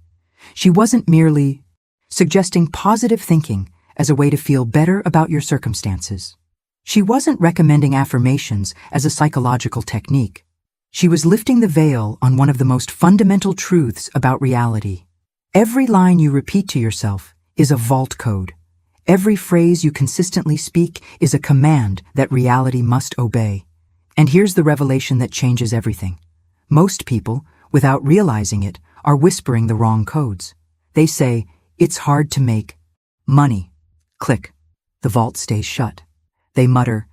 She wasn't merely suggesting positive thinking as a way to feel better about your circumstances. She wasn't recommending affirmations as a psychological technique. She was lifting the veil on one of the most fundamental truths about reality. Every line you repeat to yourself is a vault code. Every phrase you consistently speak is a command that reality must obey. And here's the revelation that changes everything. Most people, without realizing it, are whispering the wrong codes. They say, "It's hard to make money." Click. The vault stays shut. They mutter,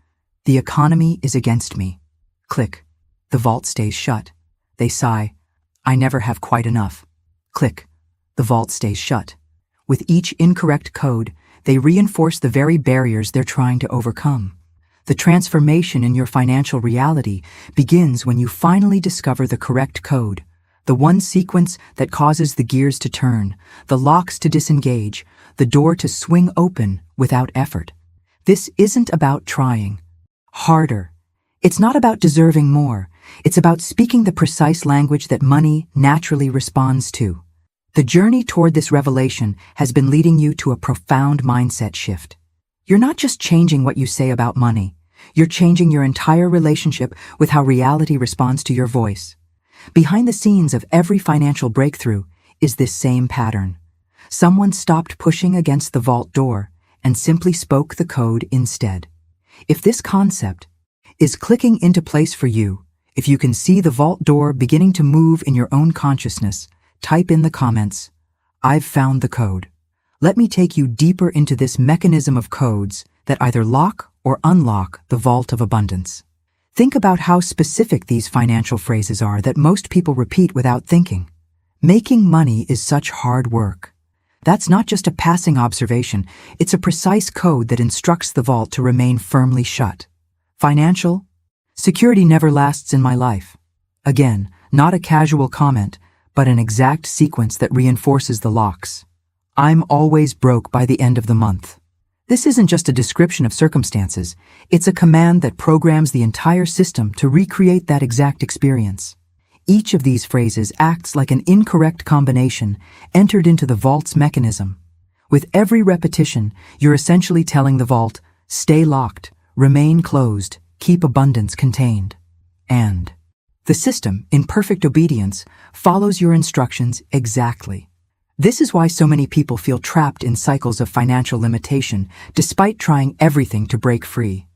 "The economy is against me." Click. The vault stays shut. They sigh, "I never have quite enough." Click. The vault stays shut. With each incorrect code, they reinforce the very barriers they're trying to overcome. The transformation in your financial reality begins when you finally discover the correct code, the one sequence that causes the gears to turn, the locks to disengage, the door to swing open without effort. This isn't about trying harder. It's not about deserving more. It's about speaking the precise language that money naturally responds to. The journey toward this revelation has been leading you to a profound mindset shift. You're not just changing what you say about money. You're changing your entire relationship with how reality responds to your voice. Behind the scenes of every financial breakthrough is this same pattern. Someone stopped pushing against the vault door and simply spoke the code instead. If this concept is clicking into place for you, if you can see the vault door beginning to move in your own consciousness, type in the comments, "I've found the code." Let me take you deeper into this mechanism of codes that either lock or unlock the vault of abundance. Think about how specific these financial phrases are that most people repeat without thinking. Making money is such hard work. That's not just a passing observation, it's a precise code that instructs the vault to remain firmly shut. Financial security never lasts in my life. Again, not a casual comment, but an exact sequence that reinforces the locks. I'm always broke by the end of the month. This isn't just a description of circumstances, it's a command that programs the entire system to recreate that exact experience. Each of these phrases acts like an incorrect combination entered into the vault's mechanism. With every repetition, you're essentially telling the vault, "Stay locked, remain closed, keep abundance contained." And the system, in perfect obedience, follows your instructions exactly. This is why so many people feel trapped in cycles of financial limitation, despite trying everything to break free.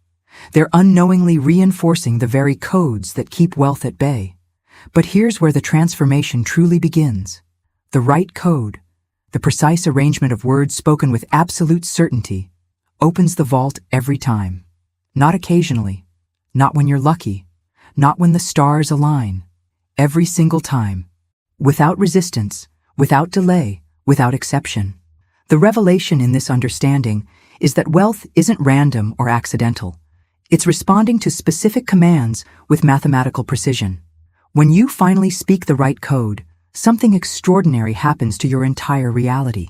They're unknowingly reinforcing the very codes that keep wealth at bay. But here's where the transformation truly begins. The right code, the precise arrangement of words spoken with absolute certainty, opens the vault every time. Not occasionally, not when you're lucky, not when the stars align. Every single time. Without resistance, without delay, without exception. The revelation in this understanding is that wealth isn't random or accidental. It's responding to specific commands with mathematical precision. When you finally speak the right code, something extraordinary happens to your entire reality.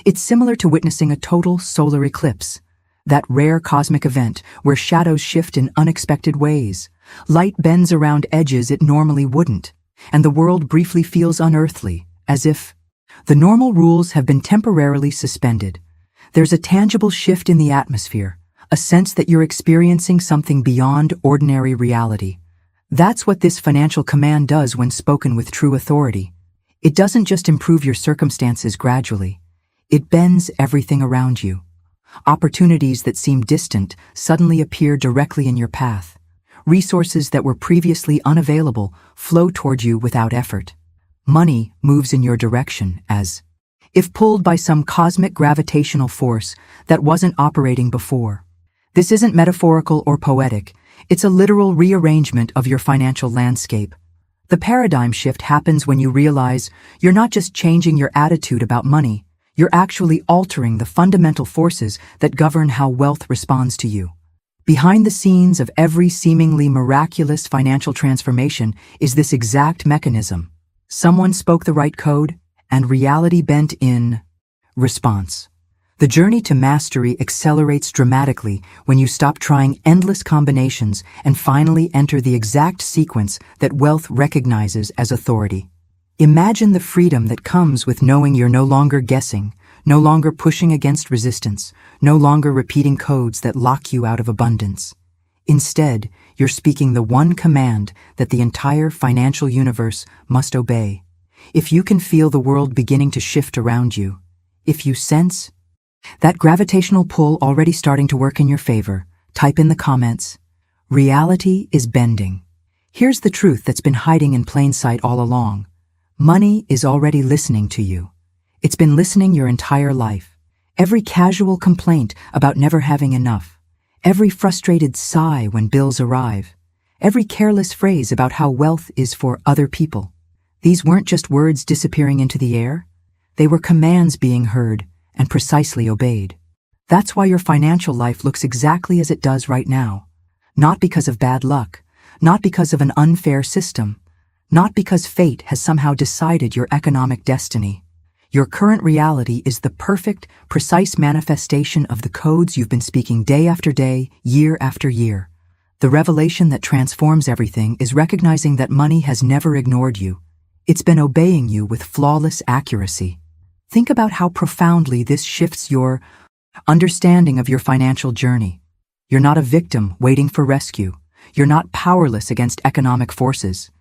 It's similar to witnessing a total solar eclipse, that rare cosmic event where shadows shift in unexpected ways. Light bends around edges it normally wouldn't, and the world briefly feels unearthly, as if the normal rules have been temporarily suspended. There's a tangible shift in the atmosphere, a sense that you're experiencing something beyond ordinary reality. That's what this financial command does when spoken with true authority. It doesn't just improve your circumstances gradually, it bends everything around you. Opportunities that seem distant suddenly appear directly in your path. Resources that were previously unavailable flow toward you without effort. Money moves in your direction as if pulled by some cosmic gravitational force that wasn't operating before. This isn't metaphorical or poetic, it's a literal rearrangement of your financial landscape. The paradigm shift happens when you realize you're not just changing your attitude about money, you're actually altering the fundamental forces that govern how wealth responds to you. Behind the scenes of every seemingly miraculous financial transformation is this exact mechanism. Someone spoke the right code, and reality bent in response. The journey to mastery accelerates dramatically when you stop trying endless combinations and finally enter the exact sequence that wealth recognizes as authority. Imagine the freedom that comes with knowing you're no longer guessing, no longer pushing against resistance, no longer repeating codes that lock you out of abundance. Instead, you're speaking the one command that the entire financial universe must obey. If you can feel the world beginning to shift around you, if you sense that gravitational pull already starting to work in your favor, type in the comments, "Reality is bending." Here's the truth that's been hiding in plain sight all along. Money is already listening to you. It's been listening your entire life. Every casual complaint about never having enough, every frustrated sigh when bills arrive, every careless phrase about how wealth is for other people. These weren't just words disappearing into the air. They were commands being heard and precisely obeyed. That's why your financial life looks exactly as it does right now. Not because of bad luck, not because of an unfair system, not because fate has somehow decided your economic destiny. Your current reality is the perfect, precise manifestation of the codes you've been speaking day after day, year after year. The revelation that transforms everything is recognizing that money has never ignored you. It's been obeying you with flawless accuracy. Think about how profoundly this shifts your understanding of your financial journey. You're not a victim waiting for rescue. You're not powerless against economic forces.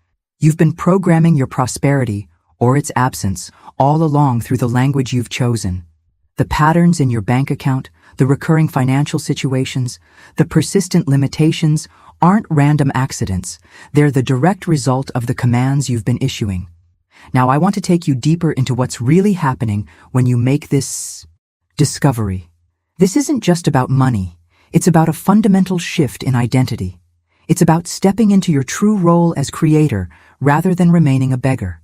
You've been programming your prosperity, or its absence, all along through the language you've chosen. The patterns in your bank account, the recurring financial situations, the persistent limitations aren't random accidents. They're the direct result of the commands you've been issuing. Now I want to take you deeper into what's really happening when you make this discovery. This isn't just about money. It's about a fundamental shift in identity. It's about stepping into your true role as creator rather than remaining a beggar.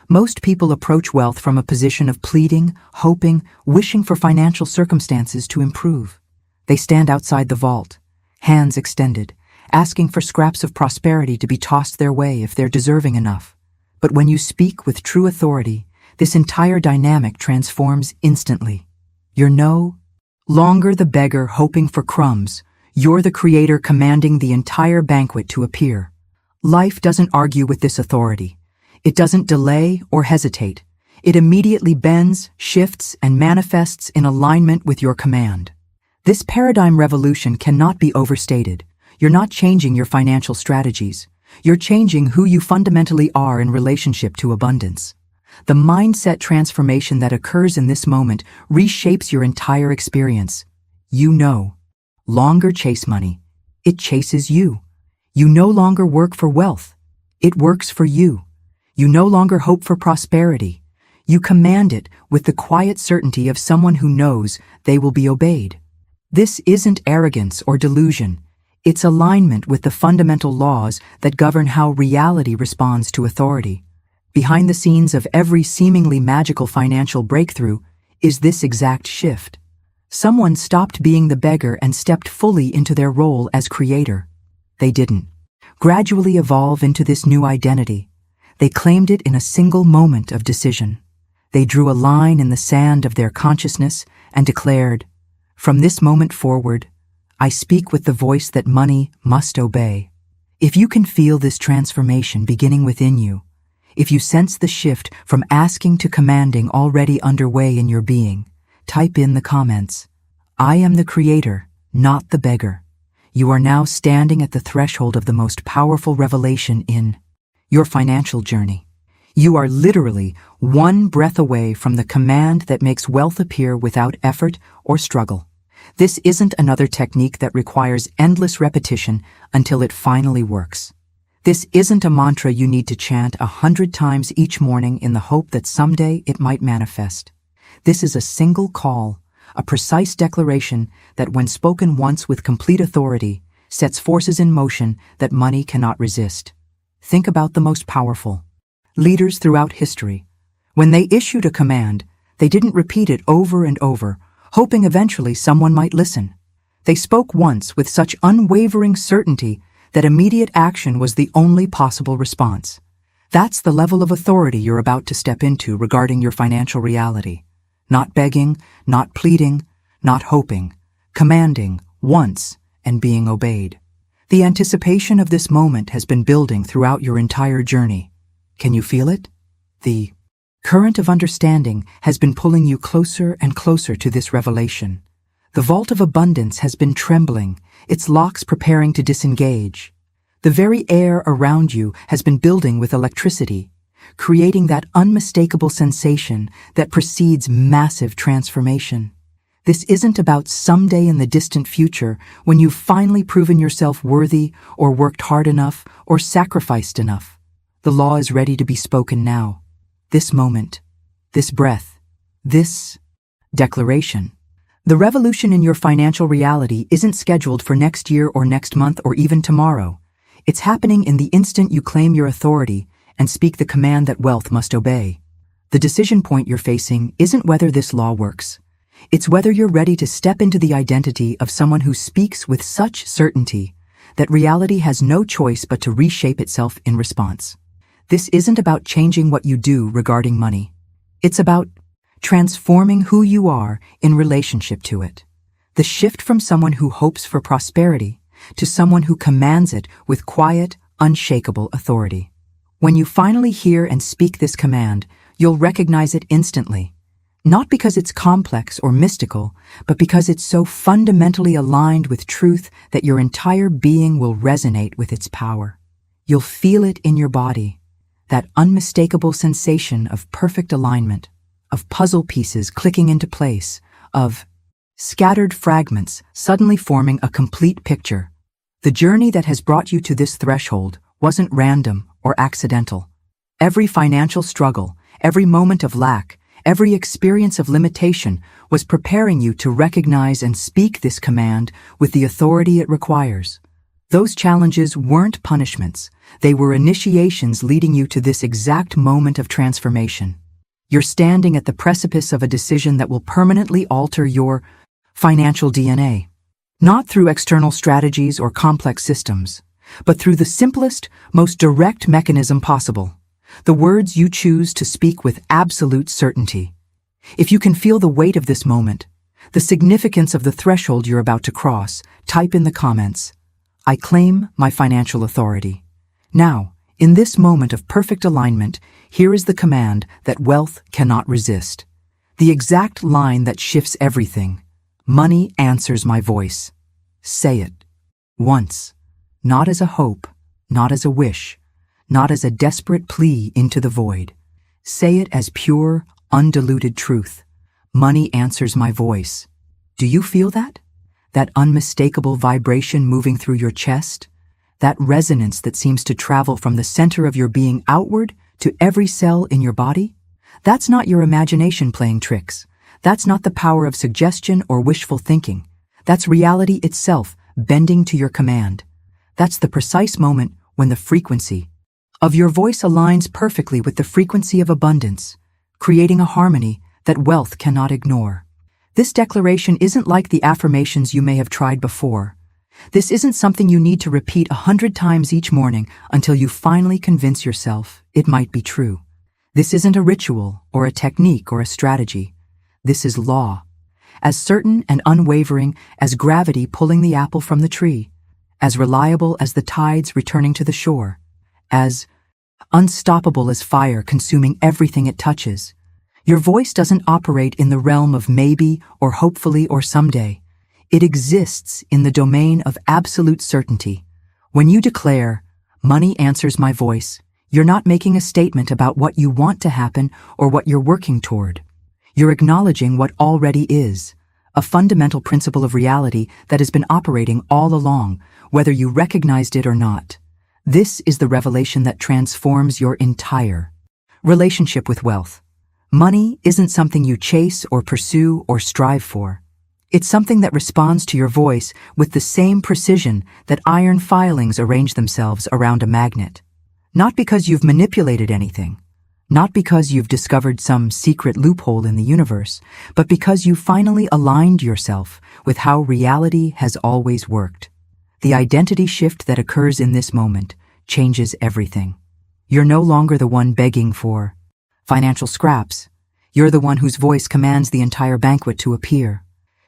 Most people approach wealth from a position of pleading, hoping, wishing for financial circumstances to improve. They stand outside the vault, hands extended, asking for scraps of prosperity to be tossed their way if they're deserving enough. But when you speak with true authority, this entire dynamic transforms instantly. You're no longer the beggar hoping for crumbs. You're the creator commanding the entire banquet to appear. Life doesn't argue with this authority. It doesn't delay or hesitate. It immediately bends, shifts, and manifests in alignment with your command. This paradigm revolution cannot be overstated. You're not changing your financial strategies. You're changing who you fundamentally are in relationship to abundance. The mindset transformation that occurs in this moment reshapes your entire experience. You no longer chase money. It chases you. You no longer work for wealth. It works for you. You no longer hope for prosperity. You command it with the quiet certainty of someone who knows they will be obeyed. This isn't arrogance or delusion. It's alignment with the fundamental laws that govern how reality responds to authority. Behind the scenes of every seemingly magical financial breakthrough is this exact shift. Someone stopped being the beggar and stepped fully into their role as creator. They didn't gradually evolve into this new identity. They claimed it in a single moment of decision. They drew a line in the sand of their consciousness and declared, "From this moment forward, I speak with the voice that money must obey." If you can feel this transformation beginning within you, if you sense the shift from asking to commanding already underway in your being, type in the comments, "I am the creator, not the beggar." You are now standing at the threshold of the most powerful revelation in your financial journey. You are literally one breath away from the command that makes wealth appear without effort or struggle. This isn't another technique that requires endless repetition until it finally works. This isn't a mantra you need to chant 100 times each morning in the hope that someday it might manifest. This is a single call, a precise declaration that when spoken once with complete authority, sets forces in motion that money cannot resist. Think about the most powerful leaders throughout history. When they issued a command, they didn't repeat it over and over, hoping eventually someone might listen. They spoke once with such unwavering certainty that immediate action was the only possible response. That's the level of authority you're about to step into regarding your financial reality. Not begging, not pleading, not hoping, commanding once and being obeyed. The anticipation of this moment has been building throughout your entire journey. Can you feel it? The current of understanding has been pulling you closer and closer to this revelation. The vault of abundance has been trembling, its locks preparing to disengage. The very air around you has been building with electricity, creating that unmistakable sensation that precedes massive transformation. This isn't about someday in the distant future when you've finally proven yourself worthy or worked hard enough or sacrificed enough. The law is ready to be spoken now. This moment, this breath, this declaration. The revolution in your financial reality isn't scheduled for next year or next month or even tomorrow. It's happening in the instant you claim your authority and speak the command that wealth must obey. The decision point you're facing isn't whether this law works. It's whether you're ready to step into the identity of someone who speaks with such certainty that reality has no choice but to reshape itself in response. This isn't about changing what you do regarding money. It's about transforming who you are in relationship to it. The shift from someone who hopes for prosperity to someone who commands it with quiet, unshakable authority. When you finally hear and speak this command, you'll recognize it instantly. Not because it's complex or mystical, but because it's so fundamentally aligned with truth that your entire being will resonate with its power. You'll feel it in your body, that unmistakable sensation of perfect alignment, of puzzle pieces clicking into place, of scattered fragments suddenly forming a complete picture. The journey that has brought you to this threshold wasn't random or accidental. Every financial struggle, every moment of lack, every experience of limitation was preparing you to recognize and speak this command with the authority it requires. Those challenges weren't punishments. They were initiations leading you to this exact moment of transformation. You're standing at the precipice of a decision that will permanently alter your financial DNA. Not through external strategies or complex systems, but through the simplest, most direct mechanism possible. The words you choose to speak with absolute certainty. If you can feel the weight of this moment, the significance of the threshold you're about to cross, type in the comments, "I claim my financial authority." Now, in this moment of perfect alignment, here is the command that wealth cannot resist. The exact line that shifts everything. Money answers my voice. Say it. Once. Not as a hope, not as a wish, not as a desperate plea into the void. Say it as pure, undiluted truth. Money answers my voice. Do you feel that? That unmistakable vibration moving through your chest? That resonance that seems to travel from the center of your being outward to every cell in your body? That's not your imagination playing tricks. That's not the power of suggestion or wishful thinking. That's reality itself bending to your command. That's the precise moment when the frequency of your voice aligns perfectly with the frequency of abundance, creating a harmony that wealth cannot ignore. This declaration isn't like the affirmations you may have tried before. This isn't something you need to repeat 100 times each morning until you finally convince yourself it might be true. This isn't a ritual or a technique or a strategy. This is law, as certain and unwavering as gravity pulling the apple from the tree, as reliable as the tides returning to the shore, as unstoppable as fire consuming everything it touches. Your voice doesn't operate in the realm of maybe or hopefully or someday. It exists in the domain of absolute certainty. When you declare, "Money answers my voice," you're not making a statement about what you want to happen or what you're working toward. You're acknowledging what already is, a fundamental principle of reality that has been operating all along, whether you recognized it or not. This is the revelation that transforms your entire relationship with wealth. Money isn't something you chase or pursue or strive for. It's something that responds to your voice with the same precision that iron filings arrange themselves around a magnet. Not because you've manipulated anything, not because you've discovered some secret loophole in the universe, but because you finally aligned yourself with how reality has always worked. The identity shift that occurs in this moment changes everything. You're no longer the one begging for financial scraps. You're the one whose voice commands the entire banquet to appear.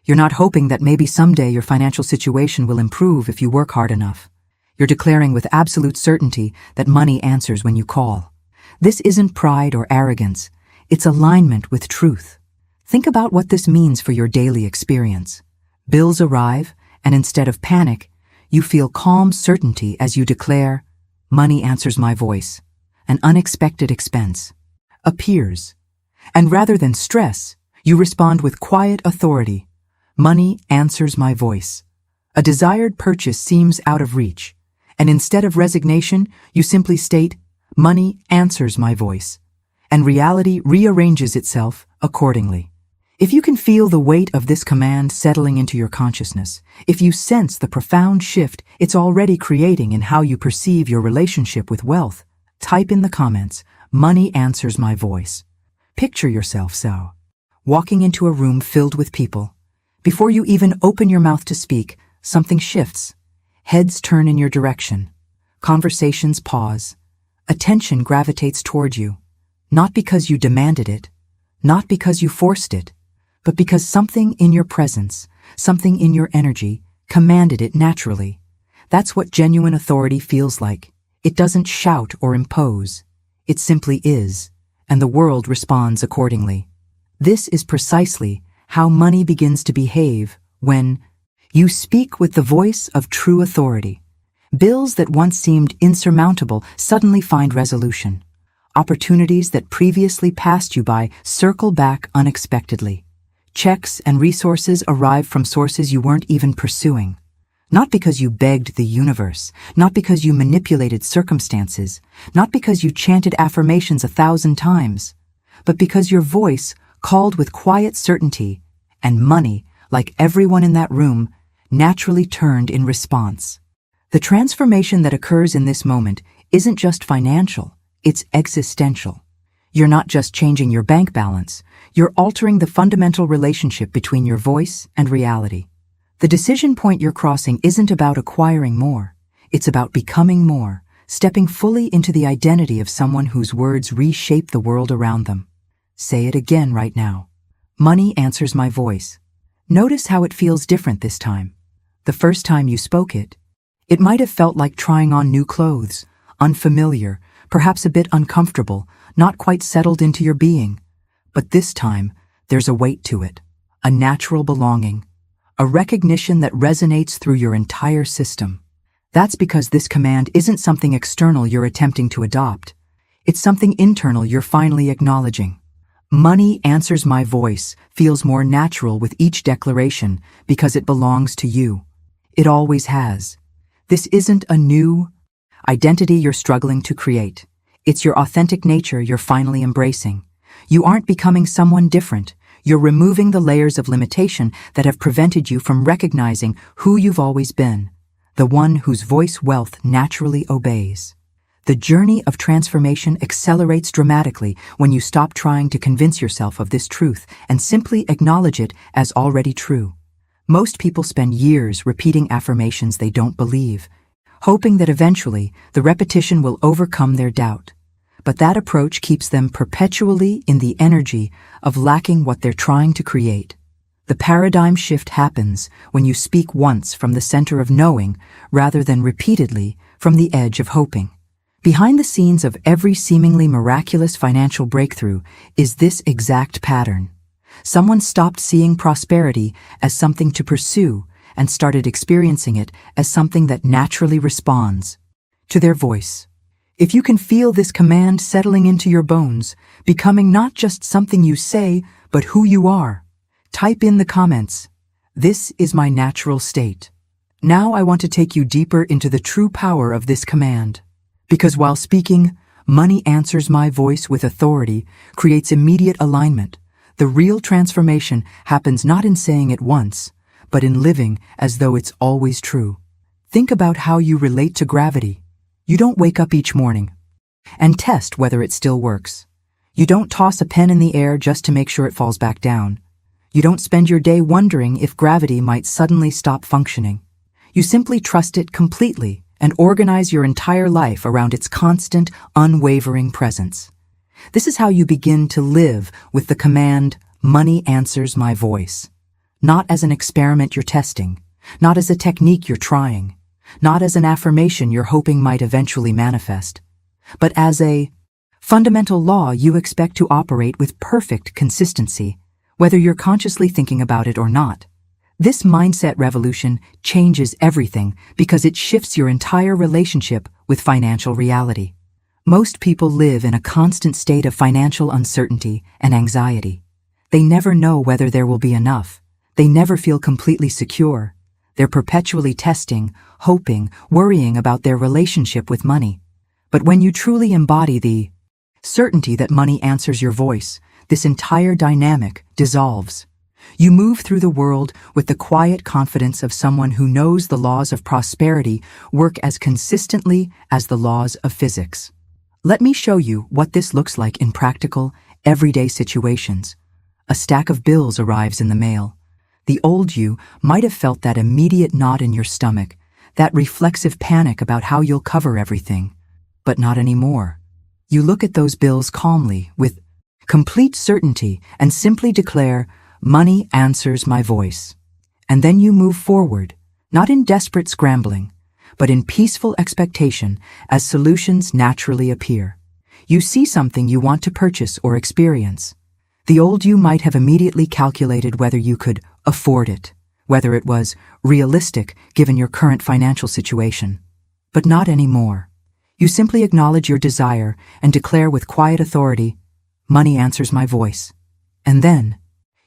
You're not hoping that maybe someday your financial situation will improve if you work hard enough. You're declaring with absolute certainty that money answers when you call. This isn't pride or arrogance. It's alignment with truth. Think about what this means for your daily experience. Bills arrive, and instead of panic, you feel calm certainty as you declare, "Money answers my voice." An unexpected expense appears. And rather than stress, you respond with quiet authority. "Money answers my voice." A desired purchase seems out of reach, and instead of resignation, you simply state, "Money answers my voice." And reality rearranges itself accordingly. If you can feel the weight of this command settling into your consciousness, if you sense the profound shift it's already creating in how you perceive your relationship with wealth, type in the comments, "Money answers my voice." Picture yourself so, walking into a room filled with people. Before you even open your mouth to speak, something shifts. Heads turn in your direction. Conversations pause. Attention gravitates toward you. Not because you demanded it, not because you forced it, but because something in your presence, something in your energy, commanded it naturally. That's what genuine authority feels like. It doesn't shout or impose. It simply is, and the world responds accordingly. This is precisely how money begins to behave when you speak with the voice of true authority. Bills that once seemed insurmountable suddenly find resolution. Opportunities that previously passed you by circle back unexpectedly. Checks and resources arrive from sources you weren't even pursuing. Not because you begged the universe, not because you manipulated circumstances, not because you chanted affirmations 1,000 times, but because your voice called with quiet certainty, and money, like everyone in that room, naturally turned in response. The transformation that occurs in this moment isn't just financial, it's existential. You're not just changing your bank balance, you're altering the fundamental relationship between your voice and reality. The decision point you're crossing isn't about acquiring more, it's about becoming more, stepping fully into the identity of someone whose words reshape the world around them. Say it again right now. Money answers my voice. Notice how it feels different this time. The first time you spoke it might have felt like trying on new clothes, unfamiliar, perhaps a bit uncomfortable, not quite settled into your being. But this time, there's a weight to it, a natural belonging, a recognition that resonates through your entire system. That's because this command isn't something external you're attempting to adopt. It's something internal you're finally acknowledging. Money answers my voice feels more natural with each declaration because it belongs to you. It always has. This isn't a new identity you're struggling to create. It's your authentic nature you're finally embracing. You aren't becoming someone different. You're removing the layers of limitation that have prevented you from recognizing who you've always been, the one whose voice wealth naturally obeys. The journey of transformation accelerates dramatically when you stop trying to convince yourself of this truth and simply acknowledge it as already true. Most people spend years repeating affirmations they don't believe, hoping that eventually the repetition will overcome their doubt. But that approach keeps them perpetually in the energy of lacking what they're trying to create. The paradigm shift happens when you speak once from the center of knowing rather than repeatedly from the edge of hoping. Behind the scenes of every seemingly miraculous financial breakthrough is this exact pattern. Someone stopped seeing prosperity as something to pursue and started experiencing it as something that naturally responds to their voice. If you can feel this command settling into your bones, becoming not just something you say, but who you are, type in the comments, "This is my natural state." Now I want to take you deeper into the true power of this command. Because while speaking, "Money answers my voice" with authority creates immediate alignment. The real transformation happens not in saying it once, but in living as though it's always true. Think about how you relate to gravity. You don't wake up each morning and test whether it still works. You don't toss a pen in the air just to make sure it falls back down. You don't spend your day wondering if gravity might suddenly stop functioning. You simply trust it completely and organize your entire life around its constant, unwavering presence. This is how you begin to live with the command, "Money answers my voice." not as an experiment you're testing, not as a technique you're trying, not as an affirmation you're hoping might eventually manifest, but as a fundamental law you expect to operate with perfect consistency, whether you're consciously thinking about it or not. This mindset revolution changes everything because it shifts your entire relationship with financial reality. Most people live in a constant state of financial uncertainty and anxiety. They never know whether there will be enough. They never feel completely secure. They're perpetually testing, hoping, worrying about their relationship with money. But when you truly embody the certainty that money answers your voice, this entire dynamic dissolves. You move through the world with the quiet confidence of someone who knows the laws of prosperity work as consistently as the laws of physics. Let me show you what this looks like in practical, everyday situations. A stack of bills arrives in the mail. The old you might have felt that immediate knot in your stomach, that reflexive panic about how you'll cover everything. But not anymore. You look at those bills calmly, with complete certainty, and simply declare, "Money answers my voice." And then you move forward, not in desperate scrambling, but in peaceful expectation as solutions naturally appear. You see something you want to purchase or experience. The old you might have immediately calculated whether you could afford it, whether it was realistic given your current financial situation. But not anymore. You simply acknowledge your desire and declare with quiet authority, "Money answers my voice." And then,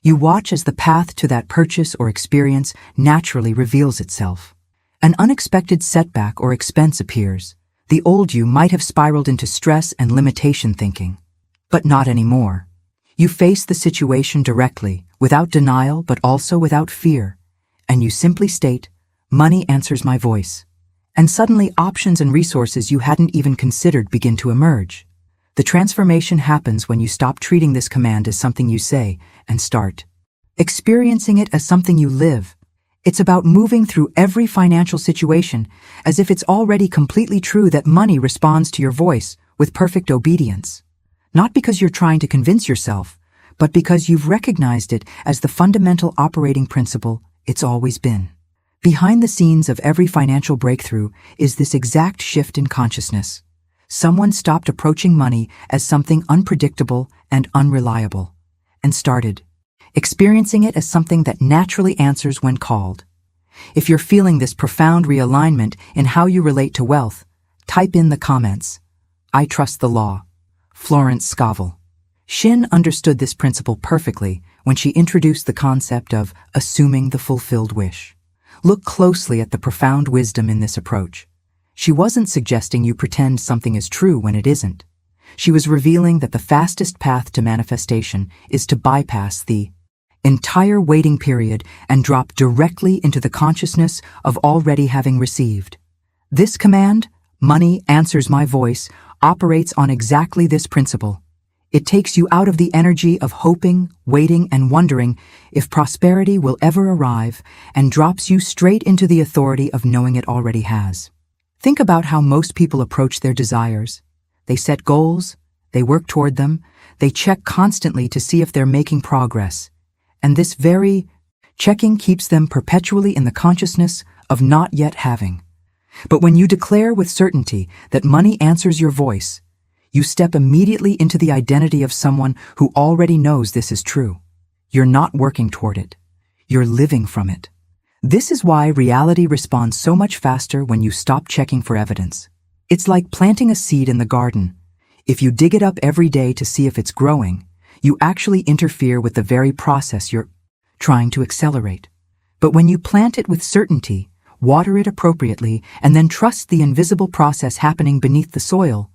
you watch as the path to that purchase or experience naturally reveals itself. An unexpected setback or expense appears. The old you might have spiraled into stress and limitation thinking. But not anymore. You face the situation directly, without denial but also without fear, and you simply state, "Money answers my voice." And suddenly options and resources you hadn't even considered begin to emerge. The transformation happens when you stop treating this command as something you say and start experiencing it as something you live. It's about moving through every financial situation as if it's already completely true that money responds to your voice with perfect obedience. Not because you're trying to convince yourself, but because you've recognized it as the fundamental operating principle it's always been. Behind the scenes of every financial breakthrough is this exact shift in consciousness. Someone stopped approaching money as something unpredictable and unreliable, and started experiencing it as something that naturally answers when called. If you're feeling this profound realignment in how you relate to wealth, type in the comments, "I trust the law." Florence Scovel Shinn understood this principle perfectly when she introduced the concept of assuming the fulfilled wish. Look closely at the profound wisdom in this approach. She wasn't suggesting you pretend something is true when it isn't. She was revealing that the fastest path to manifestation is to bypass the entire waiting period and drop directly into the consciousness of already having received. This command, "Money answers my voice," operates on exactly this principle. It takes you out of the energy of hoping, waiting, and wondering if prosperity will ever arrive and drops you straight into the authority of knowing it already has. Think about how most people approach their desires. They set goals, they work toward them, they check constantly to see if they're making progress. And this very checking keeps them perpetually in the consciousness of not yet having. But when you declare with certainty that money answers your voice, you step immediately into the identity of someone who already knows this is true. You're not working toward it. You're living from it. This is why reality responds so much faster when you stop checking for evidence. It's like planting a seed in the garden. If you dig it up every day to see if it's growing, you actually interfere with the very process you're trying to accelerate. But when you plant it with certainty, water it appropriately, and then trust the invisible process happening beneath the soil,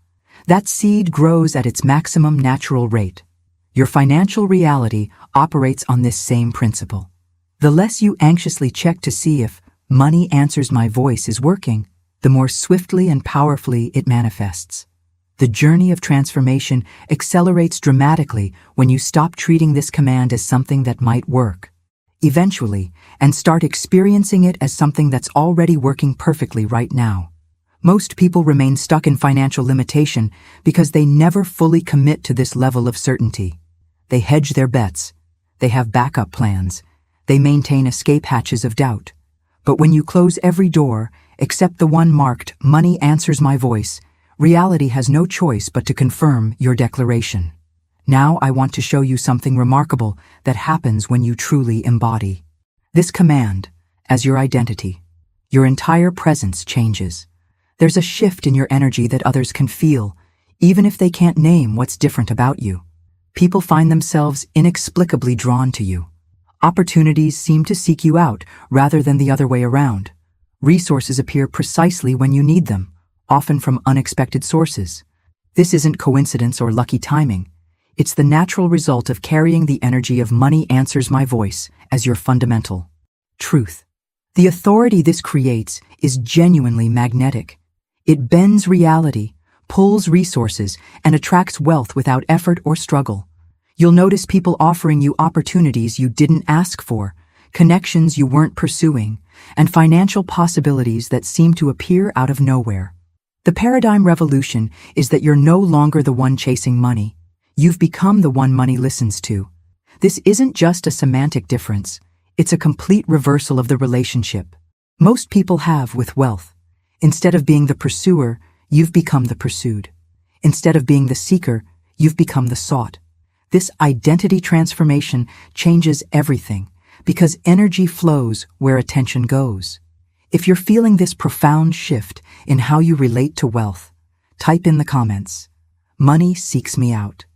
that seed grows at its maximum natural rate. Your financial reality operates on this same principle. The less you anxiously check to see if "money answers my voice" is working, the more swiftly and powerfully it manifests. The journey of transformation accelerates dramatically when you stop treating this command as something that might work eventually and start experiencing it as something that's already working perfectly right now. Most people remain stuck in financial limitation because they never fully commit to this level of certainty. They hedge their bets. They have backup plans. they maintain escape hatches of doubt. But when you close every door, except the one marked, "Money answers my voice," reality has no choice but to confirm your declaration. Now I want to show you something remarkable that happens when you truly embody this command as your identity. Your entire presence changes. There's a shift in your energy that others can feel, even if they can't name what's different about you. People find themselves inexplicably drawn to you. Opportunities seem to seek you out rather than the other way around. Resources appear precisely when you need them, often from unexpected sources. This isn't coincidence or lucky timing. It's the natural result of carrying the energy of "money answers my voice" as your fundamental truth. The authority this creates is genuinely magnetic. It bends reality, pulls resources, and attracts wealth without effort or struggle. You'll notice people offering you opportunities you didn't ask for, connections you weren't pursuing, and financial possibilities that seem to appear out of nowhere. The paradigm revolution is that you're no longer the one chasing money. You've become the one money listens to. This isn't just a semantic difference. It's a complete reversal of the relationship most people have with wealth. Instead of being the pursuer, you've become the pursued. Instead of being the seeker, you've become the sought. This identity transformation changes everything because energy flows where attention goes. If you're feeling this profound shift in how you relate to wealth, type in the comments, "Money seeks me out."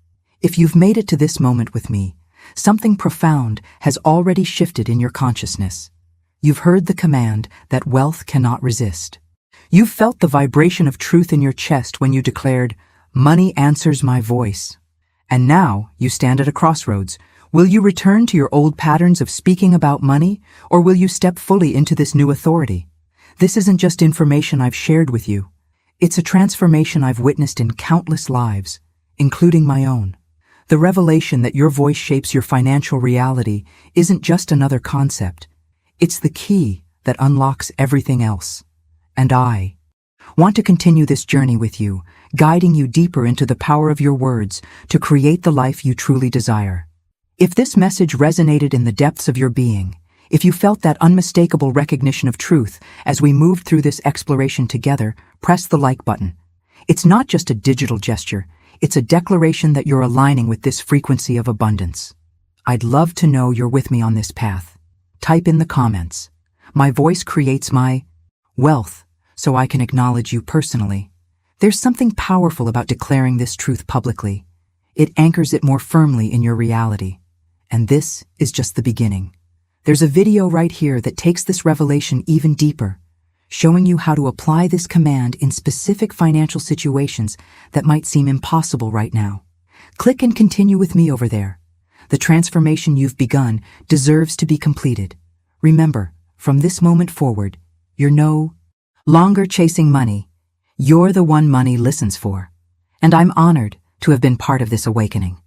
If you've made it to this moment with me, something profound has already shifted in your consciousness. You've heard the command that wealth cannot resist. You've felt the vibration of truth in your chest when you declared, "Money answers my voice." And now you stand at a crossroads. Will you return to your old patterns of speaking about money, or will you step fully into this new authority? This isn't just information I've shared with you. It's a transformation I've witnessed in countless lives, including my own. The revelation that your voice shapes your financial reality isn't just another concept. It's the key that unlocks everything else. And I want to continue this journey with you, guiding you deeper into the power of your words to create the life you truly desire. If this message resonated in the depths of your being, if you felt that unmistakable recognition of truth as we moved through this exploration together, press the like button. It's not just a digital gesture. It's a declaration that you're aligning with this frequency of abundance. I'd love to know you're with me on this path. Type in the comments, "My voice creates my wealth," so I can acknowledge you personally. There's something powerful about declaring this truth publicly. It anchors it more firmly in your reality. And this is just the beginning. There's a video right here that takes this revelation even deeper, showing you how to apply this command in specific financial situations that might seem impossible right now. Click and continue with me over there. The transformation you've begun deserves to be completed. Remember, from this moment forward, you're no longer chasing money. You're the one money listens for. And I'm honored to have been part of this awakening.